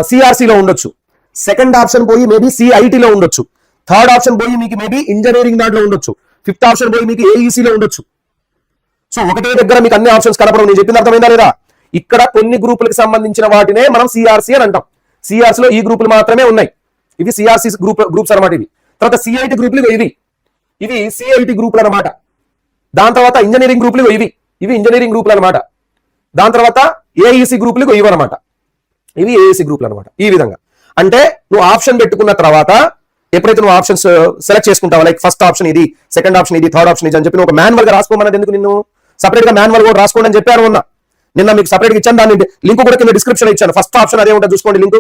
సిఆర్సీలో ఉండొచ్చు, సెకండ్ ఆప్షన్ పోయి మేబీ సిఐటిలో ఉండొచ్చు, థర్డ్ ఆప్షన్ పోయి మీకు మేబీ ఇంజనీరింగ్ దాంట్లో ఉండొచ్చు, ఫిఫ్త్ ఆప్షన్ పోయి మీకు ఏఈసీలో ఉండొచ్చు. సో ఒకటే దగ్గర మీకు అన్ని ఆప్షన్స్ కనపడవు. నేను చెప్పింది అర్థమైందా లేదా? ఇక్కడ కొన్ని గ్రూపులకు సంబంధించిన వాటినే మనం సిఆర్సీ అని అంటాం. సిఆర్సీలో ఈ గ్రూపులు మాత్రమే ఉన్నాయి. ఇవి సిఆర్సీ గ్రూప్స్ అనమాట. ఇవి తర్వాత సిఐటి గ్రూపులు ఇవి సిఐటి గ్రూపులు అనమాట. దాని తర్వాత ఇంజనీరింగ్ గ్రూపులు ఇవి ఇంజనీరింగ్ గ్రూపులు అనమాట. దాని తర్వాత ఏఈసీ గ్రూపులు ఇవి అనమాట. ఇవి ఏఈసీ గ్రూపులు అనమాట. ఈ విధంగా అంటే నువ్వు ఆప్షన్ పెట్టుకున్న తర్వాత ఎప్పుడైతే నువ్వు ఆప్షన్స్ సెలెక్ట్ చేసుకుంటావు, లైక్ ఫస్ట్ ఆప్షన్ ఇది, సెకండ్ ఆప్షన్ ఇది, థర్డ్ ఆప్షన్ ఇది అని చెప్పి నువ్వు ఒక మాన్యువల్ గా రాసుకోమన్నది ఎందుకు? నిన్ను సపరేట్ గా మాన్యువల్ కూడా రాసుకోండి అని చెప్పాను నిన్న మీకు సపరేట్ గా ఇచ్చాను. దాన్ని లింక్ కూడా కింద డిస్క్రిప్షన్ ఇచ్చాను. ఫస్ట్ ఆప్షన్ అదే ఉంటుంది, చూసుకోండి లింక్.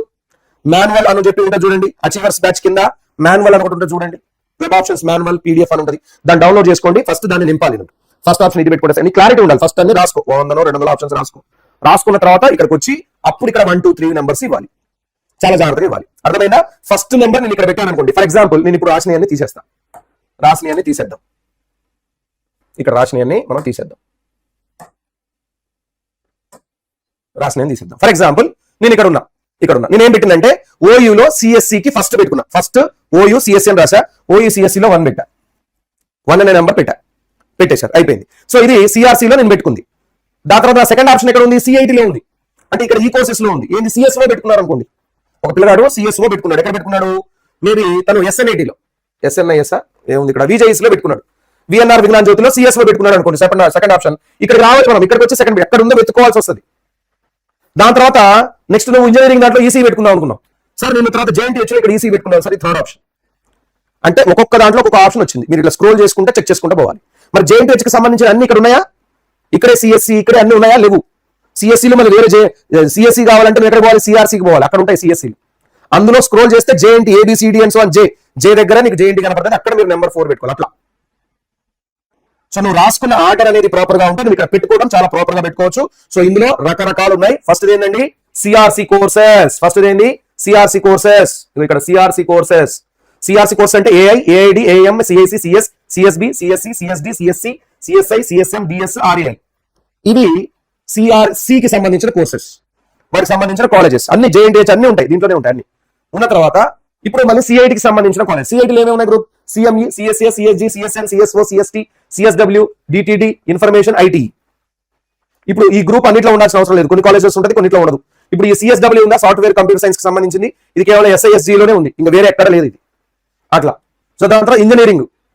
మాన్యువల్ అని చెప్పి ఉంటుంది చూడండి, అచీవర్స్ బ్యాచ్ కింద మాన్యువల్ అని ఉంటుంది చూడండి, వెబ్ ఆప్షన్స్ మాన్యువల్ పీడిఎఫ్ అని ఉంటుంది. దాన్ని డౌన్లోడ్ చేసుకోండి. ఫస్ట్ దాన్ని నింపాలి. ఫస్ట్ ఆప్షన్ ఇది పెట్టుకుంటే నీ క్లారిటీ ఉండాలి. ఫస్ట్ అన్ని రాసుకో, 100-200 ఆప్షన్స్ రాసుకున్న తర్వాత ఇక్కడికి వచ్చి అప్పుడు ఇక్కడ 1, 2, 3 నెంబర్స్ ఇవ్వాలి. చాలా జాగ్రత్తగా ఇవ్వాలి. అర్థమైందా? ఫస్ట్ నెంబర్ నేను ఇక్కడ పెట్టాను అనుకోండి. ఫర్ ఎగ్జాంపుల్ నేను ఇప్పుడు రాసినవన్నీ తీసేస్తాను. రాసినవన్నీ తీసేద్దాం. ఇక్కడ రాసినవన్నీ మనం తీసేద్దాం. రాసినవన్నీ తీసేద్దాం. ఫర్ ఎగ్జాంపుల్ నేను ఇక్కడ ఉన్నా. నేను ఏం పెట్టిందంటే ఓయూలో సిఎస్సికి ఫస్ట్ పెట్టుకున్నా. ఫస్ట్ ఓయూ సిఎస్సి అని రాసా. ఓయూ సిఎస్సిలో 1 పెట్టా. 1 అనే నెంబర్ పెట్టేశారు, అయిపోయింది. సో ఇది సిఆర్సీలో నేను పెట్టుకుంది. దాని తర్వాత సెకండ్ ఆప్షన్ ఎక్కడ ఉంది? సిఐటిలో ఉంది. అంటే ఇక్కడ ఈ కోర్సెస్ లో ఉంది. ఏంది? సిఎస్ఓ పెట్టుకున్నారు అనుకోండి. ఒక పిల్లగాడు సిఎస్ఓ పెట్టుకున్నాడు. ఎక్కడ పెట్టుకున్నాడు? మేబీ తను ఎస్ఎన్ఐటిలో, ఎస్ఎన్ఐఎస్ ఏముంది ఇక్కడ, విజైస్ లో పెట్టుకున్నాడు. విఎన్ఆర్ విజ్ఞాన్ జ్యోతిలో సిఎస్ఓ పెట్టుకున్నాడు అనుకోండి. సెకండ్ ఆప్షన్ ఇక్కడికి రావచ్చు. మనం ఇక్కడికి వచ్చి సెకండ్ ఎక్కడ ఉందో వెతుక్కోవాల్సి వస్తుంది. దాని తర్వాత నెక్స్ట్ నువ్వు ఇంజనీరింగ్ దాంట్లో ఈసీ పెట్టుకుందాం అనుకున్నావు. సార్ నేను తర్వాత జేఎన్టీహెచ్ లో ఇక్కడ ఈసీ పెట్టుకున్నాను సార్, థర్డ్ ఆప్షన్. అంటే ఒక్కొక్క దాంట్లో ఒక్కొక్క ఆప్షన్ వచ్చింది. మీరు ఇట్లా స్క్రోల్ చేసుకుంటే చెక్ చేసుకుంటే పోవాలి. మరి జేఎన్టీహెచ్ కి సంబంధించిన అన్ని ఇక్కడ ఉన్నాయా? ఇక్కడే సిఎస్సి ఇక్కడే అన్ని ఉన్నాయా? లేవు. సిఎస్సీలో మళ్ళీ వేరే సిఎస్సి కావాలంటే ఎక్కడ పోవాలి? సిఆర్సీకి పోవాలి. అక్కడ ఉంటాయి సిఎస్సీలు. అందులో స్క్రోల్ చేస్తే జేఎన్టీ ఏబిసిడి అండ్ సో అని జే దగ్గర నీకు జేఎన్టీ కనపడుతుంది. అక్కడ మీరు నెంబర్ 4 పెట్టుకోవాలి. అట్లా. సో నువ్వు రాసుకున్న ఆర్డర్ అనేది ప్రాపర్ గా ఉంటుంది. ఇక్కడ పెట్టుకోవడం చాలా ప్రాపర్ గా పెట్టుకోవచ్చు. సో ఇందులో రకరకాలు ఉన్నాయి. ఫస్ట్ ఏంటండి? CRC courses. ఫస్ట్ ఏంటి? CRC courses. ఇక్కడ సిఆర్సీ కోర్సెస్. సిఆర్సీ కోర్స్ అంటే AI, AID, AM, CIC, CS, CSB, CSC, CSD, CSC, CSI, CSM, DS, RAI. ఇవి సిఆర్సీకి సంబంధించిన కోర్సెస్, వాటికి సంబంధించిన కాలేజెస్ అన్ని జేఎన్టీహెచ్ అన్ని ఉంటాయి, దీంట్లోనే ఉంటాయి అన్ని. ఉన్న తర్వాత ఇప్పుడు మళ్ళీ సిఐటికి సంబంధించిన కాలేజ్. సిఐటీలో ఏమేమి ఉన్నాయి group? CME, CSA, CSG, CSN, CSO, CST, CSW, DTD, information, IT. ఇప్పుడు ఈ గ్రూప్ అన్నిట్లో ఉండాల్సిన అవసరం లేదు. కొన్ని కాలేజెస్ ఉంటుంది, కొన్నిట్లో ఉండదు. ఇప్పుడు ఈ సిఎస్డబ్ల్యూ ఉందా, సాఫ్ట్వేర్ కంప్యూటర్ సైన్స్ కి సంబంధించింది. ఇది కేవలం ఎస్ఐఎస్జిలోనే ఉంది, ఇంకా వేరే ఎక్కడ లేదు ఇది. అట్లా. సో దాని తర్వాత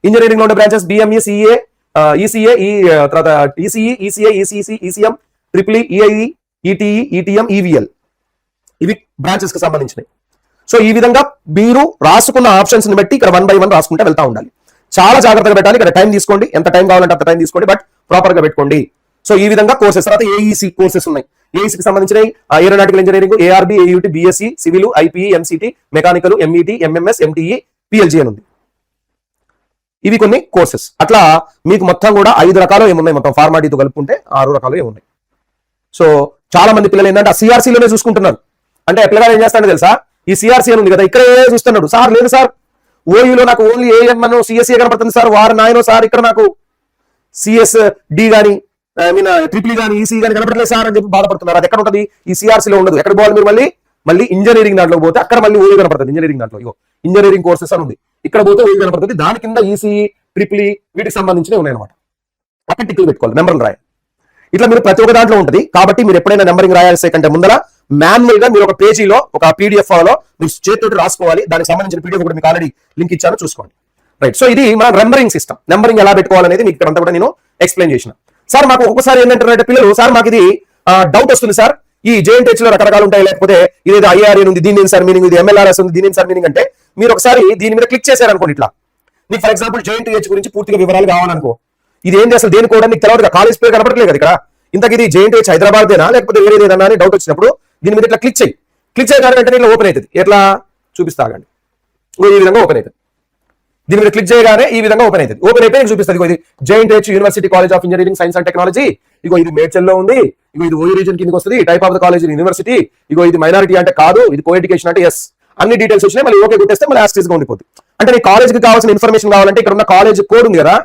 ఇంజనీరింగ్ లో ఉండే బ్రాంచెస్ బిఎంఈ, సిఏ, ఈసీఏ, తర్వాత ECE, ECI, ECC, ECM, triple EIE, ETE, ETM, EVL. ఇవి బ్రాంచెస్ కి సంబంధించినవి. సో ఈ విధంగా మీరు రాసుకున్న ఆప్షన్స్ ని బట్టి ఇక్కడ 1 by 1 రాసుకుంటే వెళ్తా ఉండాలి. చాలా జాగ్రత్తగా పెట్టాలి. ఇక్కడ టైం తీసుకోండి, ఎంత టైం కావాలంటే అంత టైం తీసుకోండి, బట్ ప్రాపర్ గా పెట్టుకోండి. సో ఈ విధంగా కోర్సెస్. తర్వాత ఏఈసీ కోర్సెస్ ఉన్నాయి. ఏఈసీకి సంబంధించిన aeronautical engineering, ARB, AUT, BSC, civil, IPE, MCT, mechanical, MET, MMS, MTE, PLG అని ఉంది. ఇవి కొన్ని కోర్సెస్. అట్లా మీకు మొత్తం కూడా 5 రకాలు ఏమున్నాయి, మొత్తం ఫార్మాలిటీతో కలుపుకుంటే 6 రకాలు ఏమున్నాయి. సో చాలా మంది పిల్లలు ఏంటంటే ఆ సిఆర్సీలోనే చూసుకుంటున్నారు. అంటే పిల్లగాడు ఏం చేస్తాడో తెలుసా? ఈ సిఆర్సీ అని ఉంది కదా, ఇక్కడే చూస్తున్నాడు. సార్ లేదు సార్, ఓయూలో నాకు ఓన్లీ ఏఎం అని సిఎస్సీ కనపడుతుంది సార్, వారు నాయనో సార్ ఇక్కడ నాకు సిఎస్ డి గానీ ట్రిపుల్ గానీ ఈసీ గానీ కనపడలేదు సార్ అని చెప్పి బాధపడుతున్నారు. అది ఎక్కడ ఉంటుంది? ఈ సిఆర్సీలో ఉండదు. ఎక్కడ పోవాలి మీరు? మళ్ళీ ఇంజనీరింగ్ దాంట్లో పోతే అక్కడ మళ్ళీ ఓయూ కనపడుతుంది. ఇంజనీరింగ్ దాంట్లో ఇగో ఇంజనీరింగ్ కోర్సెస్ అని ఉంది. ఇక్కడ పోతే ఓయూ కనపడుతుంది. దాని కింద ఈసీ, ట్రిపుల్ వీటికి సంబంధించినవి ఉన్నాయన్నమాట. అక్కడ టిక్లు పెట్టుకోవాలి, నెంబర్లు రాయాలి. ఇట్లా మీరు ప్రతి ఒక్క దాంట్లో ఉంటుంది. కాబట్టి మీరు ఎప్పుడైనా నెంబరింగ్ రాయాల్సే కంటే ముందర మాన్యువల్ గా మీరు ఒక పేజీలో ఒక పీడిఎఫ్ లో మీరు చేతితో రాసుకోవాలి. దానికి సంబంధించిన పీడిఎఫ్ కూడా మీకు ఆల్రెడీ లింక్ ఇచ్చాను, చూసుకోండి. రైట్. సో ఇది మన నెంబరింగ్ సిస్టమ్. నెంబరింగ్ ఎలా పెట్టుకోవాలనేది మీకు ఇక్కడంతా కూడా నేను ఎక్స్ప్లెయిన్ చేసిన. సార్ మాకు ఒక్కొక్కసారి ఏంటంటే పిల్లలు, సార్ మాకు ఇది డౌట్ వస్తుంది సార్, ఈ JNTH లో రకరకాలు ఉంటాయి, లేకపోతే ఇదేదో IRN ఉంది, దీని సార్ మీనింగ్, ఇది MLRS ఉంది, దీని సార్ మీనింగ్ అంటే మీరు ఒకసారి దీని మీద క్లిక్ చేశారనుకోండి, ఇట్లా మీకు ఫర్ ఎగ్జాంపుల్ JNTH గురించి పూర్తిగా వివరాలు కావాలనుకో, ఇది ఏంటి అసలు దేని కూడా నీకు తెలియదు, కాలేజ్ పేరు కనపడలేదు కదా ఇక్కడ, ఇంతకు ఇది JNTH హైదరాబాద్ దేనా లేకపోతే వేరే ఏదైనా అని డౌట్ వచ్చినప్పుడు దీని మీద ఇట్లా క్లిక్ చేయి. క్లిక్ చేయగానే వెంటనే ఇట్లా ఓపెన్ అవుతుంది. ఎట్లా చూపిస్తాగండి, ఈ విధంగా ఓపెన్ అవుతుంది. దీని మీద క్లిక్ చేయగానే ఈ విధంగా ఓపెన్ అవుతుంది. ఓపెన్ అయిపోయి చూపిస్తుంది, ఇది JNTH university college of engineering science and technology, ఇగో ఇది మేడ్చల్లో ఉంది, ఇగో ఇది ఓయూ రీజన్ కిందకి వస్తుంది, type of the college university, ఇగో ఇది మైనారిటీ అంటే కాదు, ఇది కో ఎడ్యుకేషన్ అంటే ఎస్, అన్ని డీటెయిల్స్ వచ్చినాయి. మళ్ళీ ఓకే కొట్టేస్తే మళ్ళీ యాస్టీస్ గా ఉండిపోతుంది. అంటే నీ కాలేజ్ కి కావాల్సిన ఇన్ఫర్మేషన్ కావాలంటే ఇక్కడ ఉన్న కాలేజ్ కోడ్ ఉంది కదా,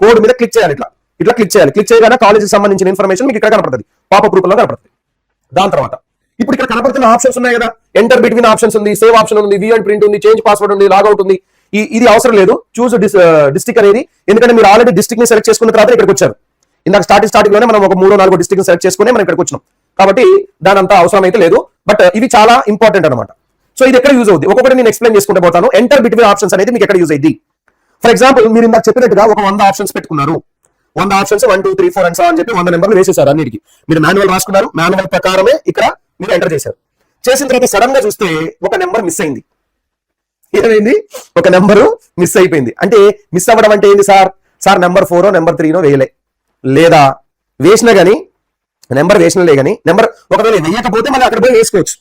కోడ్ మీద క్లిక్ చేయాలి, ఇట్లా ఇట్లా క్లిక్ చేయాలి. క్లిక్ చేయగానే కాలేజ్ కి సంబంధించిన ఇన్ఫర్మేషన్ మీకు ఇక్కడ కనపడుతుంది, పాపప్ రూపంలో కనపడుతుంది. దాని తర్వాత ఇప్పుడు ఇక్కడ కనపడుతున్న ఆప్షన్స్ ఉన్నాయి కదా, ఎంటర్ బిట్వీన్ ఆప్షన్స్ ఉంది, సేవ్ ఆప్షన్ ఉంది, వ్యూ అండ్ ప్రింట్ ఉంది, చేంజ్ పాస్వర్డ్ ఉంది, లాగౌట్ ఉంది. ఇది అవసరం లేదు, చూస్ డిస్ట్రిక్ట్ అనేది, ఎందుకంటే మీరు ఆల్రెడీ డిస్ట్రిక్ట్ ని సెలెక్ట్ చేసుకున్న తర్వాత ఇక్కడికి వచ్చారు. ఇందాక స్టార్టింగ్ లోనే మనం ఒక 3-4 డిస్ట్రిక్ట్ సెలెక్ట్ చేసుకుని మనం ఇక్కడికి వచ్చినాం, కాబట్టి దాని అంత అవసరం అయితే లేదు. బట్ ఇవి చాలా ఇంపార్టెంట్ అనమాట. సో ఇది ఎక్కడ యూజ్ అవుతుంది ఒక్కొక్కటి నేను ఎక్స్ప్లెయిన్ చేసుకుంటూ పోతాను. ఎంటర్ బిట్వీన్ ఆప్షన్స్ అనేది మీకు ఎక్కడ యూజ్ అయింది. ఫర్ ఎగ్జాంపుల్ మీరు ఇందాక చెప్పినట్టుగా ఒక 100 ఆప్షన్స్ పెట్టుకున్నారు, 100 ఆప్షన్స్ 1 2 3 4 అని అని చెప్పి 100 నెంబర్లు వేసేసారు. అన్నిటికి మీరు మాన్యువల్ రాసుకున్నారు, మాన్యువల్ ప్రకారమే ఇక్కడ మీరు ఎంటర్ చేశారు. చేసిన తర్వాత సడన్ గా చూస్తే ఒక నెంబర్ మిస్ అయింది. ఏమైంది, ఒక నెంబరు మిస్ అయిపోయింది. అంటే మిస్ అవ్వడం అంటే ఏంది సార్ నెంబర్ 4 నెంబర్ 3 వేయలే, లేదా వేసినా గానీ నెంబర్ వేసినలే కానీ నెంబర్ ఒకవేళ వేయకపోతే మళ్ళీ అక్కడ పోయి వేసుకోవచ్చు.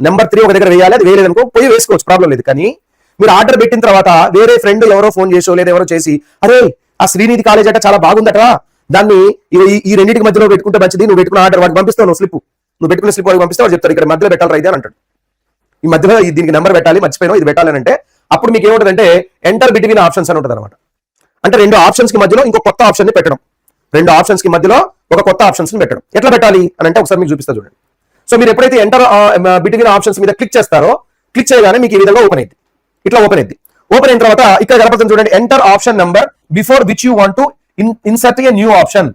నెంబర్ 3 ఒక దగ్గర వేయాలి, అది వేయలేదనుకో పోయి వేసుకోవచ్చు, ప్రాబ్లం లేదు. కానీ మీరు ఆర్డర్ పెట్టిన తర్వాత వేరే ఫ్రెండ్ ఎవరో ఫోన్ చేసో లేదా ఎవరో చేసి అరే ఆ శ్రీనిధి కాలేజ్ అట చాలా బాగుందట, దాన్ని ఈ రెండింటికి మధ్యలో పెట్టుకుంటే మంచిది, నువ్వు పెట్టుకున్న ఆర్డర్ వాడికి పంపిస్తావు, నువ్వు పెట్టుకున్న స్లిప్ వాడికి పంపిస్తే వాడు చెప్తారు ఇక్కడ మధ్యలో పెట్టాలి రైతే అని అంటాడు. ఈ మధ్యలో దీనికి నెంబర్ పెట్టాలి, మర్చిపోయినా ఇది పెట్టాలి అంటే అప్పుడు మీకు ఏముంటుందంటే ఎంటర్ బిట్వీన్ ఆప్షన్స్ అని ఉంటుంది అనమాట. అంటే 2 ఆప్షన్స్ కి మధ్యలో ఇంకో కొత్త ఆప్షన్ ని పెట్టడం, 2 ఆప్షన్స్ కి మధ్యలో ఒక కొత్త ఆప్షన్స్ ని పెట్టడం. ఎట్లా పెట్టాలి అని అంటే ఒకసారి మీకు చూపిస్తా చూడండి. సో మీరు ఎప్పుడైతే ఎంటర్ బిట్వీన్ ఆప్షన్స్ మీద క్లిక్ చేస్తారో, క్లిక్ చేయగానే మీకు ఈ విధంగా ఓపెన్ అయింది, ఇట్లా ఓపెన్ అయింది. ఓపెన్ అయిన తర్వాత ఇక్కడ కనపడుతుంది చూడండి, enter option number before which you want to insert a new option.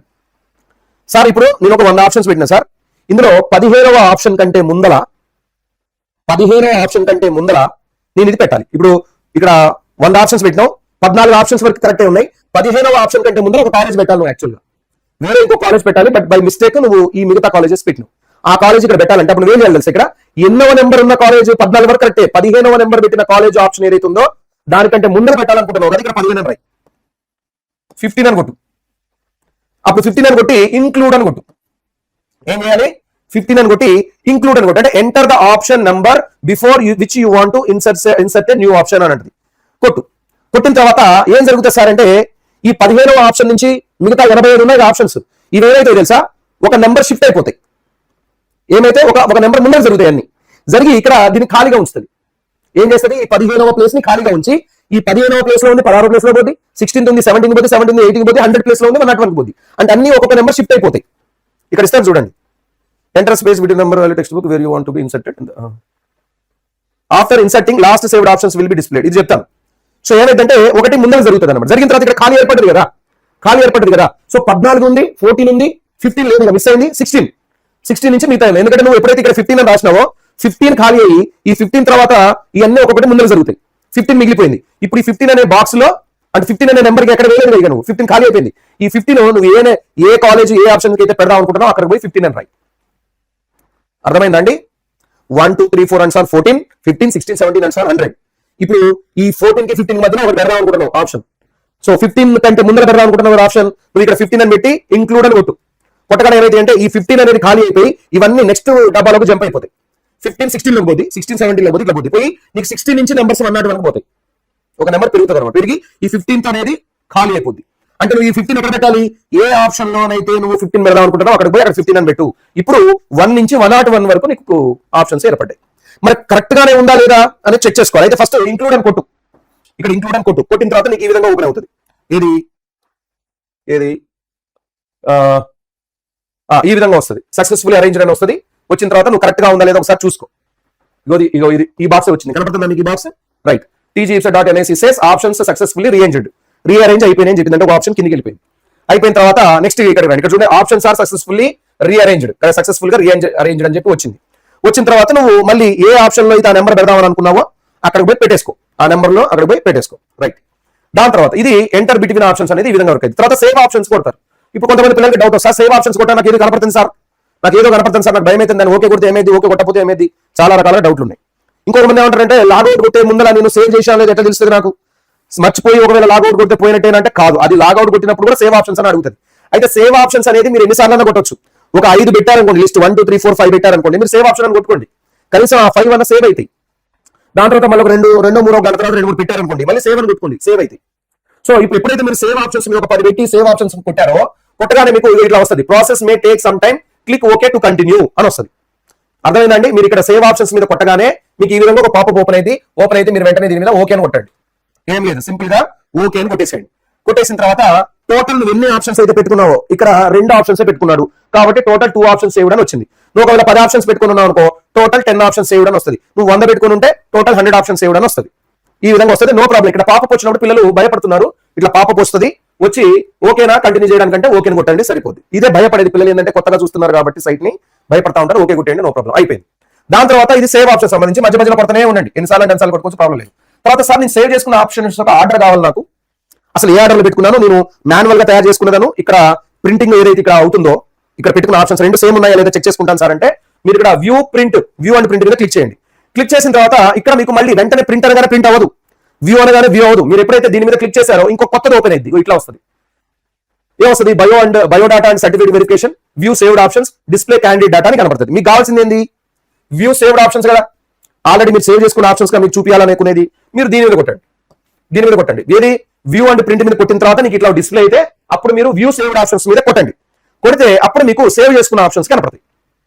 Sir ఇప్పుడు నేను ఒక 100 ఆప్షన్స్ పెట్టినా సార్, ఇందులో 15వ ఆప్షన్ కంటే ముందల నేను ఇది పెట్టాలి. ఇప్పుడు ఇక్కడ 100 ఆప్షన్స్ పెట్టినావు, 14 ఆప్షన్స్ వరకు కరెక్టే ఉన్నాయి, 15వ ఆప్షన్ కంటే ముందర ఒక కాలేజ్ పెట్టాలి నువ్వు. యాక్చువల్గా వేరే ఇంకో కాలేజ్ పెట్టాలి, బట్ బై మిస్టేక్ నువ్వు ఈ మిగతా కాలేజెస్ పెట్టినావు. ఆ కాలేజ్ ఇక్కడ పెట్టాలంటే అప్పుడు నువ్వేం చేయాలి తెలుసు, ఇక్కడ ఎన్నో నెంబర్ ఉన్న కాలేజ్ 14 వరకు కరెక్టే, 15వ నెంబర్ పెట్టిన కాలేజ్ ఆప్షన్ ఏదైతే ఉందో దానికంటే ముందర పెట్టాలనుకుంటున్నావు కదా, ఇక్కడ 15 అని రాయి, 15 అని కొట్టు. అప్పుడు 15 అని కొట్టి ఇంక్లూడ్ అని కొట్టు. ఏం చేయాలి, 15 అని కొట్టి ఇంక్లూడ్ అని కొట్టు. అంటే enter the option number before which you want to insert a new option అని అంటది. కొట్టిన తర్వాత ఏం జరుగుతుంది సార్ అంటే ఈ 15వ ఆప్షన్ నుంచి మిగతా 85 ఉన్నాయి ఆప్షన్స్, ఇవేవైతే తెలుసా ఒక నెంబర్ షిఫ్ట్ అయిపోతాయి. ఏమైతే ఒక నెంబర్ ముందర జరుగుతాయి, అన్ని జరిగి ఇక్కడ దీన్ని ఖాళీగా ఉంచుతుంది. ఏం చేస్తుంది, ఈ 15వ ప్లేస్ ని ఖాళీగా ఉంచి ఈ 15వ ప్లేస్ లో ఉంది, 16వ ప్లేస్ లో పోతుంది, 16 ఉంది, 17 పోతే, 17 18 పోతే, 100 ప్లేస్ లో ఉంది, 101 పోతుంది. అంటే అన్ని ఒక్కొక్క నెంబర్ షిఫ్ట్ అయిపోతాయి. ఇక్కడ ఇస్తారు చూడండి, enter space between number text book where you want to be inserted after inserting last saved options will be displayed. ఇది చెప్తాను. సో ఏమైందంటే ఒకటి ముందర జరుగుతుంది అనమాట. జరిగిన తర్వాత ఇక్కడ ఖాళీ ఏర్పడింది కదా, సో 14 ఉంది, 14 ఉంది, 15 లేదు, మిస్ అయింది 16 నుంచి మిగతా. ఎందుకంటే నువ్వు ఎప్పుడైతే ఇక్కడ 15 అని రాసినావో 15 ఖాళీ అయ్యి ఈ 15 తర్వాత ఇవన్నీ ఒక్కొక్కటి ముందర జరుగుతాయి. 15 మిగిలిపోయింది. ఇప్పుడు ఈ 15 అనే బాక్స్ లో అంటే 15 అనే నెంబర్ కి ఎక్కడ వేయలేదు ఇక నువ్వు, 15 ఖాళీ అయిపోయింది. ఈ 15 నువ్వు ఏ కాలేజ్ ఏ ఆప్షన్ కి అయితే పెడదాం అనుకుంటున్నావు అక్కడ పోయి 15 అని రాయి. అర్థమైందండి? 1 2 3 4 అండ్ సార్ 14 15 16 17 అండ్ సార్ 100. ఇప్పుడు ఈ 14 కి 15 మధ్యలో ఒకటి పెడదాం అనుకుంటున్నావు ఆప్షన్. సో 15 కంటే ముందర పెడదాం అనుకుంటున్నావు ఆప్షన్, నువ్వు ఇక్కడ 15 అని పెట్టి ఇంక్లూడ్ అని కొట్టగానే ఏమైతే అంటే ఈ 15 అనేది ఖాళీ అయిపోయి ఇవన్నీ నెక్స్ట్ డబ్బాలోకి జంప్ అయిపోతాయి. 15 16 లోకి పోతుంది, 16 17 లోకి ఇట్లా పోతుంది, పోయి నీకు 16 నుంచి నెంబర్స్ 101 వరకు పోతాయి. ఒక నెంబర్ పెరుగుతుంది అనమాట. పెరిగి ఈ 15th అనేది ఖాళీ అయిపోద్ది. అంటే నువ్వు ఈ 15 ఎక్కడ పెట్టాలి, ఏ ఆప్షన్ లోనైతే నువ్వు 15 పెడదాం అనుకుంటున్నావు అక్కడ పోయి అక్కడ 15 అని పెట్టు. ఇప్పుడు 1 నుంచి 101 వరకు నీకు ఆప్షన్స్ ఏర్పడ్డాయి. మరి కరెక్ట్ గానే ఉందా లేదా అని చెక్ చేసుకోవాలి. అయితే ఫస్ట్ ఇంక్లూడ్ అని కొట్టు, ఇక్కడ ఇంక్లూడ్ అని కొట్టిన తర్వాత నీకు ఈ విధంగా ఓపెన్ అవుతుంది. ఈ విధంగా వస్తుంది, సక్సెస్ఫుల్లీ అరేంజ్డ్ అని వస్తుంది. వచ్చిన తర్వాత నువ్వు కరెక్ట్ గా ఉందా లేదా ఒకసారి చూసుకో. ఇగో ఇది ఈ బాక్స్ వచ్చింది, కనపడుతుందా మీకు ఈ box? Right. TGIPSET.NIC says options successfully rearrange అయిపోయినాయి చెప్పింది. అంటే ఒక ఆప్షన్ కిందికి వెళ్ళిపోయింది. అయిపోయిన తర్వాత నెక్స్ట్ ఇక్కడ చూడండి, ఆప్షన్స్ ఆర్ సక్సెస్ఫుల్లీ సక్సెస్ఫుల్ గా అరేంజ్డ్ అని చెప్పి వచ్చింది. వచ్చిన తర్వాత నువ్వు మళ్ళీ ఏ ఆప్షన్ లో అయితే ఆ నెంబర్ పెడదామని అనుకున్నావో అక్కడికి పోయి పెట్టేసుకో, ఆ నెంబర్ లో అక్కడికి పోయి పెట్టేసుకో. రైట్. దాని తర్వాత ఇది ఎంటర్ బిట్వీన్ ఆప్షన్స్ అనేది ఈ విధంగా వర్క్. తర్వాత సేవ్ ఆప్షన్స్ కొడతారు. ఇప్పుడు కొంతమంది పిల్లలకి డౌట్ వస్తా, సేవ్ ఆప్షన్స్ కొట్టా నాకు ఏది కనపడుతుంది సార్, నాకు ఏదో కనపడుతుంది సార్, నాకు భయం అవుతుంది, దాన్ని ఓకే కొడితే ఏమైంది, ఓకే కొట్టకపోతే ఏమైంది, చాలా రకాల డౌట్లు ఉన్నాయి. ఇంకొక మంది ఏమంటారంటే లాగౌట్ కొట్టే ముందర నేను సేవ్ చేశాను లేదు ఎట్లా తెలుస్తుంది నాకు, మర్చిపోయి ఒకవేళ లాగౌట్ కొడితే పోయినట్టేనంటే కాదు, అది లాగౌట్ కొట్టినప్పుడు కూడా సేవ్ ఆప్షన్స్ అని అడుగుతుంది. అయితే సేవ్ ఆప్షన్స్ అనేది మీరు ఎన్నిసార్లు కొట్టొచ్చు, ఒక 5 పెట్టారనుకోండి, లిస్ట్ 1 2 3 4 5 పెట్టారనుకోండి, మీరు సేవ్ ఆప్షన్ అని కొట్టుకోండి, కనీసం ఆ 5 అన్న సేవ్ అవుతాయి. దాని తర్వాత మళ్ళీ ఒక 2 3 గంటల తర్వాత 2 3 పెట్టారనుకోండి, మళ్ళీ సేవ్ అని కొట్టుకోండి, సేవ్ అవుతాయి. సో ఇప్పుడు ఎప్పుడైతే మీరు సేవ్ ఆప్షన్స్ మీరు ఒక 10 పెట్టి సేవ్ ఆప్షన్స్ కొట్టారో, కొట్టగానే మీకు ఇట్లా వస్తుంది, process may take some time, click okay to continue అని వస్తుంది. అర్థమైందండి? మీరు ఇక్కడ సేవ్ ఆప్షన్స్ మీద కొట్టగానే మీకు ఈ విధంగా ఒక పాపప్ ఓపెన్ అయితే మీరు వెంటనే దీని మీద ఓకే అని కొట్టండి. ఏం లేదు, సింపుల్ గా ఓకే అని కొట్టేసేయండి. కొట్టేసిన తర్వాత టోటల్ నువ్వు ఎన్ని ఆప్షన్స్ అయితే పెట్టుకున్నావో, ఇక్కడ 2 ఆప్షన్స్ పెట్టుకున్నాడు కాబట్టి టోటల్ 2 ఆప్షన్స్ సేవ్డ్ అని వచ్చింది. నువ్వు ఒకవేళ 10 ఆప్షన్స్ పెట్టుకున్నావు అనుకో, టోటల్ 10 ఆప్షన్స్ సేవ్డ్ అని వస్తుంది. నువ్వు 100 పెట్టుకుని ఉంటే టోటల్ 100 ఆప్షన్స్ సేవ్డ్ అని వస్తుంది. ఈ విధంగా వస్తుంది, నో ప్రాబ్లం. ఇక్కడ పాపప్ వచ్చినప్పుడు పిల్లలు భయపడుతున్నారు, ఇట్లా పాపప్ వస్తుంది, వచ్చి ఓకేనా కంటిన్యూ చేయడానికంటే ఓకే కొట్టండి సరిపోద్ది. ఇదే భయపడేది పిల్లలు, ఏంటంటే కొత్తగా చూస్తున్నారు కాబట్టి సైట్ ని భయపడతా ఉంటారు. ఓకే కొట్టండి, నో ప్రాబ్లం, అయిపోయింది. దాని తర్వాత ఇది సేవ్ ఆప్షన్ సంబంధించి మధ్య మధ్యలో పడుతూనే ఉండండి, ఎన్నిసార్లు కొట్టుకోవచ్చు, ప్రాబ్లం లేదు. తర్వాత సార్ నేను సేవ్ చేసుకున్న ఆప్షన్స్ ఒక ఆర్డర్ కావాలి నాకు, అసలు ఏ ఆర్డర్ లో పెట్టుకున్నాను, నేను మాన్యువల్ గా తయారు చేసుకున్నాను, ఇక్కడ ప్రింటింగ్ ఏదైతే ఇక్కడ అవుతుందో, ఇక్కడ పెట్టుకున్న ఆప్షన్స్ 2 సేమ్ ఉన్నాయా లేదా చెక్ చేసుకుంటాను సార్ అంటే, మీరు ఇక్కడ వ్యూ అండ్ ప్రింట్ మీద క్లిక్ చేయండి. క్లిక్ చేసిన తర్వాత ఇక్కడ మీకు మళ్ళీ వెంటనే ప్రింట్ అనగానే ప్రింట్ అవ్వదు, వ్యూ అనగానే వ్యూ అవ్వదు. మీరు ఎప్పుడైతే దీని మీద క్లిక్ చేశారో ఇంకో కొత్తది ఓపెన్ అయింది, ఇట్లా వస్తుంది. ఏమొస్తుంది, biodata and certificate verification, view saved options, display candidate data అని కనబడుతుంది. మీకు కావాల్సింది ఏంది, వ్యూ సేవ్డ్ ఆప్షన్స్ కదా, ఆల్రెడీ మీరు సేవ్ చేసుకున్న ఆప్షన్స్ గా మీకు చూపించాలనుకునేది, మీరు దీని మీద కొట్టండి. ఏది వ్యూ అండ్ ప్రింట్ మీద కొట్టిన తర్వాత మీకు ఇట్లా డిస్ప్లే అయితే అప్పుడు మీరు వ్యూ సేవ్డ్ ఆప్షన్స్ మీద కొట్టండి. కొడితే అప్పుడు మీకు సేవ్ చేసుకున్న ఆప్షన్స్ కనపడతాయి.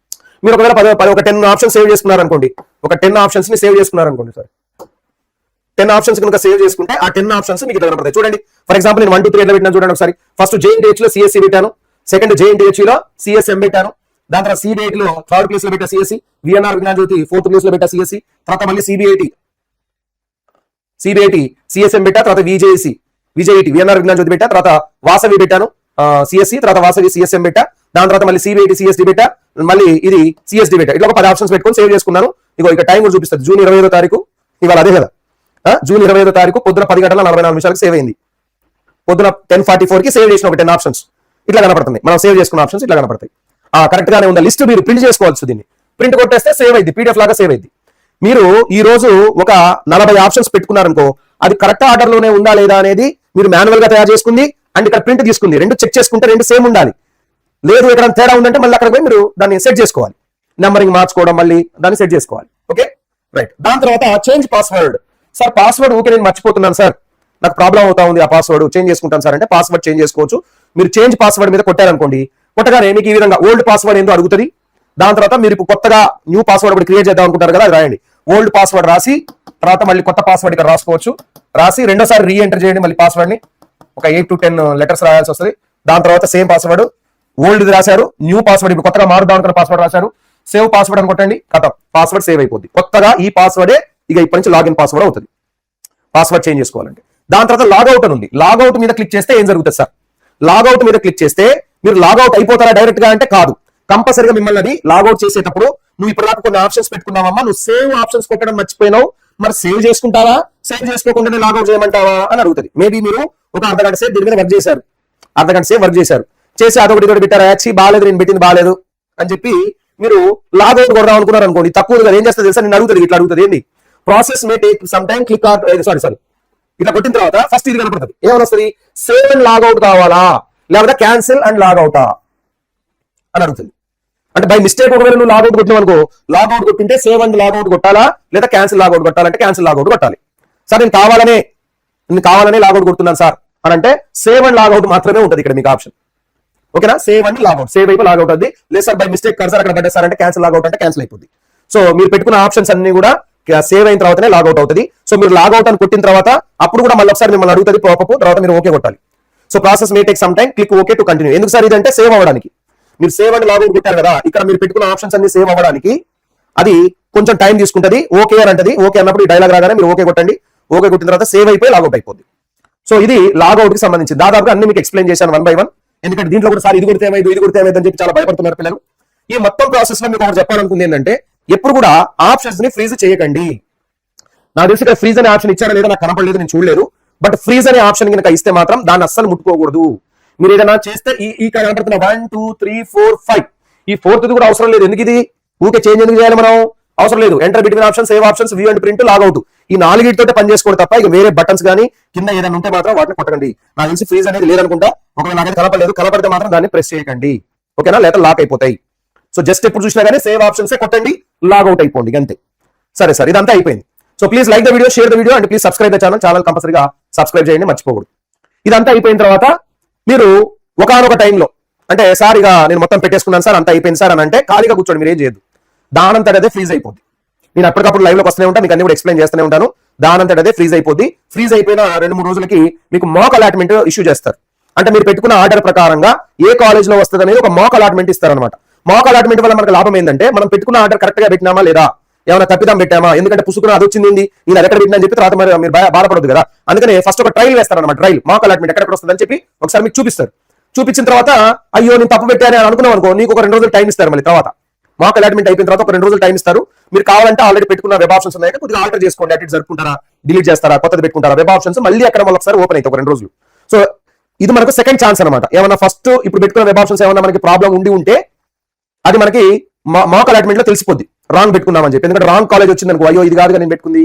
మీరు ఒకవేళ ఒక 10 ఆప్షన్స్ సేవ్ చేసుకున్నారనుకోండి, ఒక 10 ఆప్షన్స్ ని సేవ్ చేసుకున్నారనుకోండి సార్, 10 ఆప్షన్స్ కనుక సేవ్ చేసుకుంటే ఆ 10 ఆప్షన్స్ మీకు కనపడతాయి. చూడండి, ఫర్ ఎగ్జాంపుల్ నేను 1 2 3 ఎట్లా పెట్టినా చూడండి ఒకసారి. ఫస్ట్ JNTH లో CSC పెట్టాను, సెకండ్ JNTH లో CSM పెట్టాను, దాని తర్వాత CBIT లో 3rd ప్లేస్ లో పెట్టా CSC, VNR విజ్ఞాన జ్యోతి 4th ప్లేస్ లో పెట్టా CSC, తర్వాత మళ్ళీ CBIT CSM పెట్టా, తర్వాత VJIT VNR విజ్ఞాన జ్యోతి పెట్టా, తర్వాత వాసవి పెట్టాను CSC, తర్వాత వాసవి CSM పెట్టా, దాని తర్వాత మళ్ళీ CBIT CSD పెట్టా, మళ్ళీ ఇది CSD పెట్టా. ఇట్లా ఒక 10 ఆప్షన్స్ పెట్టుకొని సేవ్ చేసుకున్నాను. ఇక టైం కూడా చూపిస్తుంది, జూన్ 25వ తారీఖు, ఇవాళ అదే కదా, జూన్ 25వ తారీఖు పొద్దున 10:44 సేవ్ అయింది. పొద్దున 10:44 కి సేవ్ చేసిన ఒక 10 ఆప్షన్స్ ఇట్లా కనపడుతుంది. మనం సేవ్ చేసుకున్న ఆప్షన్స్ ఇట్లా కనపడతాయి. కరెక్ట్ గానే ఉందా లిస్ట్, మీరు ప్రింట్ చేసుకోవాల్సి, దీన్ని ప్రింట్ కొట్టేస్తే సేవ్ అయింది, PDF లాగా సేవ్ అయింది. మీరు ఈ రోజు ఒక 40 ఆప్షన్స్ పెట్టుకున్నారనుకో, అది కరెక్ట్ ఆర్డర్ లోనే ఉందా లేదా అనేది మీరు మాన్యువల్ గా తయారు చేసుకుంది అండ్ ఇక్కడ ప్రింట్ తీసుకుంది, 2 చెక్ చేసుకుంటే 2 సేమ్ ఉండాలి. లేదు ఎక్కడ తేడా ఉందంటే మళ్ళీ అక్కడ పోయి మీరు దాన్ని సెట్ చేసుకోవాలి, నెంబరింగ్ మార్చుకోవడం, మళ్ళీ దాన్ని సెట్ చేసుకోవాలి. Okay right. దాని తర్వాత చేంజ్ పాస్వర్డ్. సార్ పాస్వర్డ్ ఊకే నేను మర్చిపోతున్నాను సార్, నాకు ప్రాబ్లం అవుతా ఉంది, ఆ పాస్వర్డ్ చేంజ్ చేసుకుంటాను సార్ అంటే పాస్వర్డ్ చేంజ్ చేసుకోవచ్చు. మీరు చేంజ్ పాస్వర్డ్ మీద కొట్టారనుకోండి, కొట్టగానే మీకు ఈ విధంగా ఓల్డ్ పాస్వర్డ్ ఏందో అడుగుతుంది. దాని తర్వాత మీరు ఇప్పుడు కొత్తగా న్యూ పాస్వర్డ్ ఒకటి క్రియేట్ చేద్దాం అనుకుంటారు కదా, అది రాయండి. ఓల్డ్ పాస్వర్డ్ రాసి తర్వాత మళ్ళీ కొత్త పాస్వర్డ్ ఇక్కడ రాసుకోవచ్చు, రాసి రెండోసారి రీఎంటర్ చేయండి మళ్ళీ పాస్వర్డ్ ని, ఒక 8 to 10 లెటర్స్ రాయాల్సి వస్తుంది. దాని తర్వాత సేమ్ పాస్వర్డ్, ఓల్డ్ రాశారు, న్యూ పాస్వర్డ్ ఇప్పుడు కొత్తగా మారుదాం అనుకున్న పాస్వర్డ్ రాశారు, సేవ్ పాస్వర్డ్ అని కొట్టండి, కథం పాస్వర్డ్ సేవ్ అయిపోద్ది. కొత్తగా ఈ పాస్వర్డే ఇక ఇప్పటి నుంచి లాగిన్ పాస్వర్డ్ అవుతుంది, పాస్వర్డ్ చేంజ్ చేసుకోవాలంటే. దాని తర్వాత లాగౌట్ అని ఉంది, లాగౌట్ మీద క్లిక్ చేస్తే ఏం జరుగుతుంది సార్, లాగౌట్ మీద క్లిక్ చేస్తే మీరు లాగౌట్ అయిపోతారా డైరెక్ట్ గా అంటే కాదు, కంపల్సరీగా మిమ్మల్ని అది లాగౌట్ చేసేటప్పుడు నువ్వు ఇప్పుడు దాకా కొన్ని ఆప్షన్స్ పెట్టుకున్నావమ్మా, నువ్వు సేవ్ ఆప్షన్స్ కొట్టడం మర్చిపోయినావు, మరి సేవ్ చేసుకుంటావా, సేవ్ చేసుకోకుండానే లాగౌట్ చేయమంటావా అని అడుగుతుంది. మేబీ మీరు ఒక అర్ధగంట సేపు దీని మీద వర్క్ చేశారు, చేసి అదొకటి ఇదొకటి పెట్టారు, యాక్చువల్లీ బాగాలేదు, నేను పెట్టింది బాగాలేదు అని చెప్పి మీరు లాగౌట్ కొడదాం అనుకున్నారు అనుకోండి, తక్కువ కదా, ఏం చేస్తుంది తెలుసా, నేను అడుగుతుంది ఇట్లా అడుగుతుంది, ఏంటి process may take some time, click sorry ఇట్లా కొట్టిన తర్వాత ఫస్ట్ ఇది కనపడుతుంది, ఏమని వస్తుంది, సేవ్ అండ్ లాగౌట్ కావాలా లేకపోతే క్యాన్సిల్ అండ్ లాగౌటా అని అడుగుతుంది. అంటే బై మిస్టేక్ ఒకవేళ నువ్వు లాగౌట్ కొట్టినావు అనుకో, లాగౌట్ కొట్టింటే సేవ్ అండ్ లాగౌట్ కొట్టాలా లేదా క్యాన్సిల్ లాగౌట్ కొట్టాలంటే క్యాన్సిల్ లాగౌట్ కొట్టాలి. సార్ నేను కావాలనే లాగౌట్ కొడుతున్నాను సార్ అని అంటే సేవ్ అండ్ లాగౌట్ మాత్రమే ఉంటుంది ఇక్కడ మీకు ఆప్షన్. ఓకేనా, సేవ్ అండ్ లాగౌట్, సేవ్ అయిపోయి లాగౌట్ అవుతుంది. లేదు సార్ బై మిస్టేక్ కర్సర్ అక్కడ పడ్డేస్తారంటే క్యాన్సిల్ లాగౌట్ అంటే క్యాన్సిల్ అయిపోతుంది. సో మీరు పెట్టుకున్న ఆప్షన్స్ అన్ని కూడా సేవ్ అయిన తర్వాతనే లాగౌట్ అవుతుంది. సో మీరు లాగౌట్ అని కొట్టిన తర్వాత అప్పుడు కూడా మళ్ళీ ఒకసారి మిమ్మల్ని అడుగుతుంది పాపప్, తర్వాత మీరు ఓకే కొట్టాలి. So process may take some time, click okay to continue. ఎందుకు సార్ ఇదంటే సేవ్ అవ్వడానికి, మీరు సేవ్ అండ్ లాగౌట్ పెట్టారు కదా, ఇక్కడ మీరు పెట్టుకున్న ఆప్షన్స్ అన్ని సేవ్ అవ్వడానికి అది కొంచెం టైం తీసుకుంటది. ఓకే అని అంటది, ఓకే అన్నప్పుడు ఈ డైలాగ్ రాగానే మీరు ఓకే కొట్టండి, ఓకే కొట్టిన తర్వాత సేవ్ అయిపోయి లాగౌట్ అయిపోద్ది. సో ఇది లాగౌట్ కి సంబంధించి దాదాపుగా అన్ని మీకు ఎక్స్ప్లెయిన్ చేశాను 1 by 1. ఎందుకంటే దీంట్లో కూడా సార్ ఇది కొడితే ఏమైంది అని చెప్పి చాలా భయపడుతున్నారు పిల్లలు. ఈ మొత్తం ప్రాసెస్ లో మీకు ఒకటి చెప్పాలనుకుంది ఏంటంటే, ఎప్పుడు కూడా ఆప్షన్స్ ని ఫ్రీజ్ చేయకండి. నాకు తెలిసి ఇక్కడ ఫ్రీజ్ అనే ఆప్షన్ ఇచ్చారా లేదా నాకు కనపడలేదు, నేను చూడలేదు. బట్ ఫ్రీజ్ అనే ఆప్షన్ కనుక ఇస్తే మాత్రం దాన్ని అస్సలు ముట్టుకోకూడదు. మీరు ఏదైనా చేస్తే ఈ కనపడుతున్న 1 2 3 4 5 ఈ ఫోర్త్ కూడా అవసరం లేదు. ఎందుకు ఇది ఊకే చేంజ్ ఎందుకు చేయాలి మనం? అవసరం లేదు. Enter between option, save options, view and print, logout, ఈ 4 పని చేసుకోవడం తప్ప ఇక వేరే బటన్స్ కానీ కింద ఏదైనా ఉంటే మాత్రం వాటిని కొట్టకండి. నాకు తెలిసి ఫ్రీజ్ అనేది లేదనుకుంటా. ఒకవేళ నాకైతే కనపడితే మాత్రం దాన్ని ప్రెస్ చేయకండి. ఓకేనా? లేదా లాక్ అయిపోతాయి. సో జస్ట్ ఎప్పుడు చూసినా కానీ సేవ్ ఆప్షన్స్ కొట్టండి, లాగౌట్ అయిపోండి అంతే. సరే సార్, ఇదంతా అయిపోయింది. So please like the video, share the video and please subscribe the channel కంపల్సరీగా సబ్స్క్రైబ్ చేయండి, మర్చిపోకూడదు. ఇదంతా అయిపోయిన తర్వాత మీరు ఒకనొక టైంలో అంటే సార్ ఇక నేను మొత్తం పెట్టేసుకున్నాను సార్, అంతా అయిపోయింది సార్ అని అంటే ఖాళీగా కూర్చోండి, మీరు ఏం చేయొద్దు. దానంతట అదే ఫ్రీజ్ అయిపోద్ది. నేను అప్పటికప్పుడు లైవ్ లోకి వస్తూనే ఉంటాను, మీకు అన్ని కూడా ఎక్స్ప్లెయిన్ చేస్తూనే ఉంటాను. దానంతట అదే ఫ్రీజ్ అయిపోద్ది. ఫ్రీజ్ అయిపోయిన 2-3 రోజులకి మీకు మాక్ అలాట్మెంట్ ఇష్యూ చేస్తారు. అంటే మీరు పెట్టుకున్న ఆర్డర్ ప్రకారంగా ఏ కాలేజ్ లో వస్తుంది అనేది ఒక మాక్ అలాట్మెంట్ ఇస్తారనమాట. మాక్ అలాట్మెంట్ వల్ల మనకు లాభం ఏంటంటే మనం పెట్టుకున్న ఆర్డర్ కరెక్ట్ గా పెట్టినామా లేదా, ఏమైనా తప్పిదం పెట్టామా, ఎందుకంటే పుసుకున్న అది వచ్చింది నేను అది ఎక్కడ పెట్టినా అని చెప్పి తర్వాత మీరు బాధపడదు కదా. అందుకని ఫస్ట్ ఒక ట్రైల్ వేస్తారనమాట. ట్రైల్ మాక్ అలాట్మెంట్ ఎక్కడ వస్తుంది అని చెప్పి ఒకసారి మీకు చూపిస్తారు. చూపించిన తర్వాత అయ్యో నేను తప్పు పెట్టాను అని అనుకున్నాం అనుకో, నీకు ఒక 2 రోజులు టైం ఇస్తారు. మళ్ళీ తర్వాత మాక్ అలాట్మెంట్ అయిపోయిన తర్వాత ఒక 2 రోజులు టైం ఇస్తారు. మీరు కావాలంటే ఆల్రెడీ పెట్టుకున్న వెబ్ ఆప్షన్స్ ఉన్నాయి, కొద్దిగా ఆల్టర్ చేసుకోండి. అటు జరుపుకుంటారా, డిలీట్ చేస్తారా, కొత్తది పెట్టుకుంటారా, వెబ్ ఆప్షన్స్ మళ్ళీ అక్కడ ఒకసారి ఓపెన్ అయితే ఒక 2 రోజులు. సో ఇది మనకు సెకండ్ ఛాన్స్ అనమాట. ఏమన్నా ఫస్ట్ ఇప్పుడు పెట్టుకున్న వెబ్ ఆప్షన్స్ ఏమన్నా మనకి ప్రాబ్లం ఉంటే అది మనకి మాక్ అలాట్మెంట్ లో తెలిసిపోద్ది రాంగ్ పెట్టుకున్నామని చెప్పి. ఎందుకంటే రాంగ్ కాలేజ్ వచ్చింది అనుకో, అయ్యో ఇది కాదుగా నేను పెట్టుకుంది,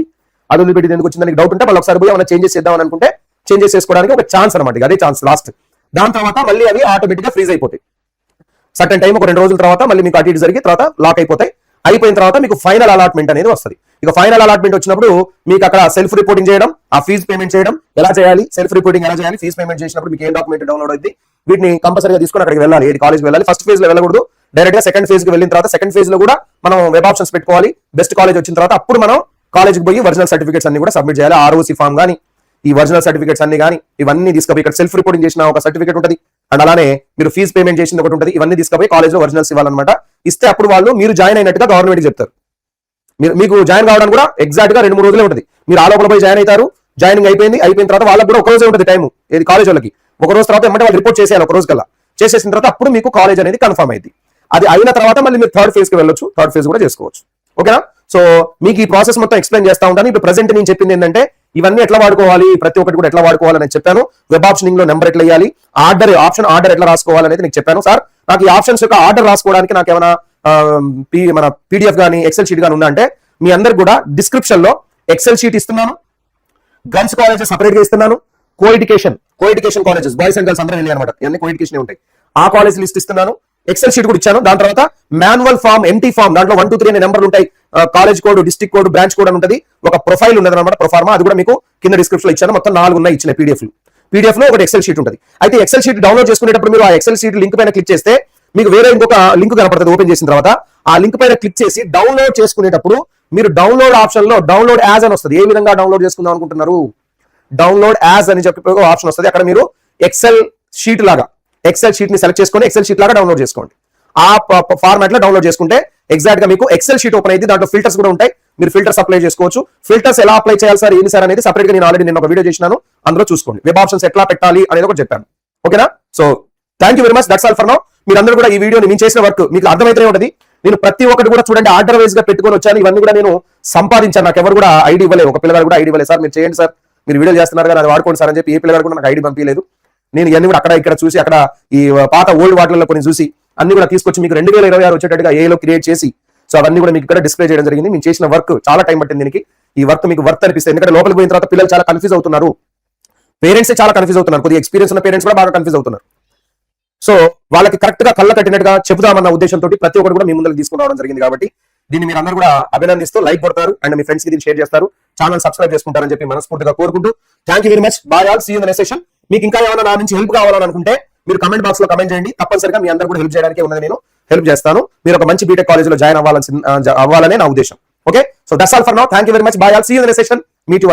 అది వదిలిపెట్టి ఎందుకు వచ్చిందని డౌట్ ఉంటే మళ్ళీ ఒకసారి పోయి ఏమైనా చేంజెస్ చేద్దాం అనుకుంటే చేంజెస్ చేసుకోవడానికి ఒక ఛాన్స్ అనమాట. అదే ఛాన్స్ లాస్ట్. దాని తర్వాత మళ్ళీ అవి ఆటోమేటిక్ గా ఫ్రీజ్ అయిపోతాయి. సర్టన్ టైం ఒక 2 రోజుల తర్వాత మళ్ళీ మీకు అటు ఇటు జరిగి తర్వాత లాక్ అయిపోతాయి. అయిపోయిన తర్వాత మీకు ఫైనల్ అలాట్మెంట్ అనేది వస్తుంది. ఇక ఫైనల్ అలాట్మెంట్ వచ్చినప్పుడు మీకు అక్కడ సెల్ఫ్ రిపోర్టింగ్ చేయడం, ఆ ఫీజు పేమెంట్ చేయడం ఎలా చేయాలి, సెల్ఫ్ రిపోర్టింగ్ ఎలా చేయాలి, ఫీజు పేమెంట్ చేసినప్పుడు మీకు ఏం డాక్యుమెంట్ డౌన్లోడ్ అవుతుంది, వీటిని కంపల్సరీగా తీసుకొని అక్కడికి వెళ్ళాలి. ఏ కాలేజ్కి వెళ్ళాలి. ఫస్ట్ ఫేజ్ లో వెళ్ళకూడదు, డైరెక్ట్ గా సెకండ్ ఫేజ్ కి వెళ్ళిన తర్వాత సెకండ్ ఫేజ్ లో కూడా మనం వెబ్ ఆప్షన్స్ పెట్టుకోవాలి. బెస్ట్ కాలేజ్ వచ్చిన తర్వాత అప్పుడు మనం కాలేజ్కి పోయి ఒరిజినల్ సర్టిఫికేట్స్ అన్ని కూడా సబ్మిట్ చేయాలి. ఆర్ఓసి ఫామ్ కానీ ఈ ఒరిజినల్ సర్టిఫికేట్స్ అన్ని కానీ ఇవన్నీ తీసుకుపోయి ఇక్కడ సెల్ఫ్ రిపోర్టింగ్ చేసిన ఒక సర్టిఫికేట్ ఉంటుంది అండ్ అలానే మీరు ఫీజు పేమెంట్ చేసింది ఒకటి ఉంటుంది. ఇవన్నీ తీసుకుపోయి కాలేజ్ లో ఒరిజినల్స్ ఇవ్వాలన్నమాట. ఇస్తే అప్పుడు వాళ్ళు మీరు జాయిన్ అయినట్టుగా గవర్నమెంట్ చెప్తారు. మీకు జాయిన్ కావడానికి కూడా ఎగ్జాక్ట్ గా 2-3 రోజులే ఉంటుంది. మీరు ఆ లోపల పోయి జాయిన్ అవుతారు. జాయినింగ్ అయిపోయిన తర్వాత వాళ్ళకి కూడా ఒక రోజే ఉంటుంది టైం. ఏది కాలేజ్ వాళ్ళకి ఒక రోజు తర్వాత ఏమంటే వాళ్ళు రిపోర్ట్ చేసేయాలి. ఒక రోజు కల్లా చేసేసిన తర్వాత అప్పుడు మీకు కాలేజ్ అనేది కన్ఫర్మ్ అయింది. అది అయిన తర్వాత మళ్ళీ మీరు థర్డ్ ఫేజ్ కి వెళ్ళొచ్చు. థర్డ్ ఫేజ్ కూడా చేసుకోవచ్చు. ఓకేనా? సో మీకు ఈ ప్రాసెస్ మొత్తం ఎక్స్ప్లెయిన్ చేస్తా ఉంటాను. ఇప్పుడు ప్రెసెంట్ నేను చెప్పింది ఏంటంటే ఇవన్నీ ఎట్లా వాడుకోవాలి, ప్రతి ఒక్కటి కూడా ఎట్లా వాడుకోవాలని చెప్పాను. వెబ్ ఆప్షనింగ్ లో నెంబర్ ఎట్లా వేయాలి, ఆర్డర్ ఎట్లా రాసుకోవాలనేది నీకు చెప్పాను. సార్ నాకు ఈ ఆప్షన్స్ యొక్క ఆర్డర్ రాసుకోవడానికి నాకు ఏమైనా మన పీడిఎఫ్ కానీ ఎక్సెల్ షీట్ కానీ ఉందా అంటే మీ అందరికి కూడా డిస్క్రిప్షన్ లో ఎక్సెల్ షీట్ ఇస్తున్నాను. గర్ల్స్ కాలేజెస్ సపరేట్ గా ఇస్తున్నాను. Coeducation colleges boys and girls అందరూ వెళ్ళి అనమాట, ఇవన్నీ కోఎడ్యుకేషన్ ఉంటాయి. ఆ కాలేజ్ లిస్ట్ ఇస్తున్నాను. ఎక్సెల్ షీట్ కూడా ఇచ్చాను. దాని తర్వాత మాన్యువల్ ఫామ్, ఎంటీ ఫామ్, దాంట్లో 1, 2, 3 అనే నెంబర్లు ఉంటాయి. College code, district code, branch code అని ఉంటుంది. ఒక ప్రొఫైల్ ఉన్నది అనమాట, ప్రొఫార్మా. అది కూడా మీకు కింద డిస్క్రిప్షన్ లో ఇచ్చాను. మొత్తం 4 ఉన్నాయి ఇచ్చిన పీడిఎఫ్ లో ఒకటి ఎక్సెల్ షీట్ ఉంటుంది. అయితే ఎక్సెల్ షీట్ డౌన్లోడ్ చేసుకునేటప్పుడు మీరు ఆ ఎక్సెల్ షీట్ లింక్ పైన క్లిక్ చేస్తే మీకు వేరే ఇంకొక లింక్ కనపడుతుంది. ఓపెన్ చేసిన తర్వాత ఆ లింక్ పైన క్లిక్ చేసి డౌన్లోడ్ చేసుకునేటప్పుడు మీరు డౌన్లోడ్ ఆప్షన్ లో డౌన్లోడ్ యాజ్ అని వస్తుంది. ఏ విధంగా డౌన్లోడ్ చేసుకుందాం అనుకుంటున్నారు? డౌన్లోడ్ యాజ్ అని చెప్పి ఆప్షన్ వస్తుంది. అక్కడ మీరు ఎక్సెల్ షీట్ ని సెలెక్ట్ చేసుకొని ఎక్సెల్ షీట్ లాగా డౌన్లోడ్ చేసుకోండి. ఆ ఫార్మాట్ లో డౌన్లోడ్ చేసుకుంటే ఎగ్జాక్ట్ గా మీకు ఎక్సెల్ షీట్ ఓపెన్ అయితే దాంట్లో ఫిల్టర్స్ కూడా ఉంటాయి. మీరు ఫిల్టర్స్ అప్లై చేసుకోవచ్చు. ఫిల్టర్స్ ఎలా అప్లై చేయాలి సార్, ఏంటి సార్ అనేది సపరేట్ గా నేను ఆల్రెడీ ఒక వీడియో చేసినాను, అందులో చూసుకోండి. వెబ్ ఆప్షన్స్ ఎట్లా పెట్టాలి అనేది కూడా చెప్పాను. ఓకేనా? So thank you very much. That's all for now. మీరందరూ కూడా ఈ వీడియోని నేను చేసిన వర్క్ మీకు అర్థమైతే ఉంటుంది. నేను ప్రతి ఒక్కటి కూడా చూడండి ఆర్డర్ వైజ్ గా పెట్టుకొని వచ్చాను. ఇవన్నీ కూడా నేను సంపాదించాను. నాకు ఎవరు కూడా ఐడి ఇవ్వలేదు. ఒక పిల్లగాడు కూడా ఐడి ఇవ్వలేదు. సార్ మీరు చేయండి సార్, మీరు వీడియో చేస్తున్నారు కదా, అది వాడుకోండి సార్ అని చెప్పి ఏ పిల్లగాడు కూడా నాకు ఐడి పంపించలేదు. నేను ఇవన్నీ కూడా అక్కడ ఇక్కడ చూసి అక్కడ ఈ పాత ఓల్డ్ వాటిల్లో కొన్ని చూసి అన్ని కూడా తీసుకొచ్చి మీకు 2026 వచ్చేటట్టుగా ఏలో క్రియేట్ చేసి సో అవన్నీ కూడా మీకు ఇక్కడ డిస్ప్లే చేయడం జరిగింది. నేను చేసిన వర్క్ చాలా టైం పట్టింది దీనికి. ఈ వర్క్ మీకు వర్త్ అనిపిస్తుంది. ఎందుకంటే లోపలికి పోయిన తర్వాత పిల్లలు చాలా కన్ఫ్యూజ్ అవుతున్నారు. పేరెంట్స్ చాలా కన్ఫ్యూజ్ అవుతున్నారు. కొద్దిగా ఎక్స్పీరియన్స్ ఉన్న పేరెంట్స్ కూడా బాగా కన్ఫ్యూజ్ అవుతున్నారు. సో వాళ్ళకి కరెక్ట్ గా కళ్ళ కట్టినట్టుగా చెబుదామన్న ఉద్దేశంతో ప్రతి ఒక్కరు కూడా మీ ముందుకు తీసుకురావడం జరిగింది. కాబట్టి దీన్ని మీరు అందరూ కూడా అభినందిస్తూ లైక్ కొడతారు అండ్ మీ ఫ్రెండ్స్ కి దీన్ని షేర్ చేస్తారు, ఛానల్ సబ్స్క్రైబ్ చేసుకుంటారని చెప్పి మనస్ఫూర్తిగా కోరుకుంటూ thank you very much. Bye all, see you in the next session. మీకు ఇంకా ఏమైనా నా నుంచి హెల్ప్ కావాలని అనుకుంటే మీరు కమెంట్ బాక్స్ లో కమెంట్ చేయండి. తప్పనిసరిగా మీ అందరూ కూడా హెల్ప్ చేయడానికి ఉన్నది, నేను హెల్ప్ చేస్తాను. మీరు ఒక మంచి బీటెక్ కాలేజ్ లో జాయిన్ అవ్వాలనే నా ఉద్దేశం. Okay, so that's all for now. Thank you very much. Bye all, see you in the next session. Meet you.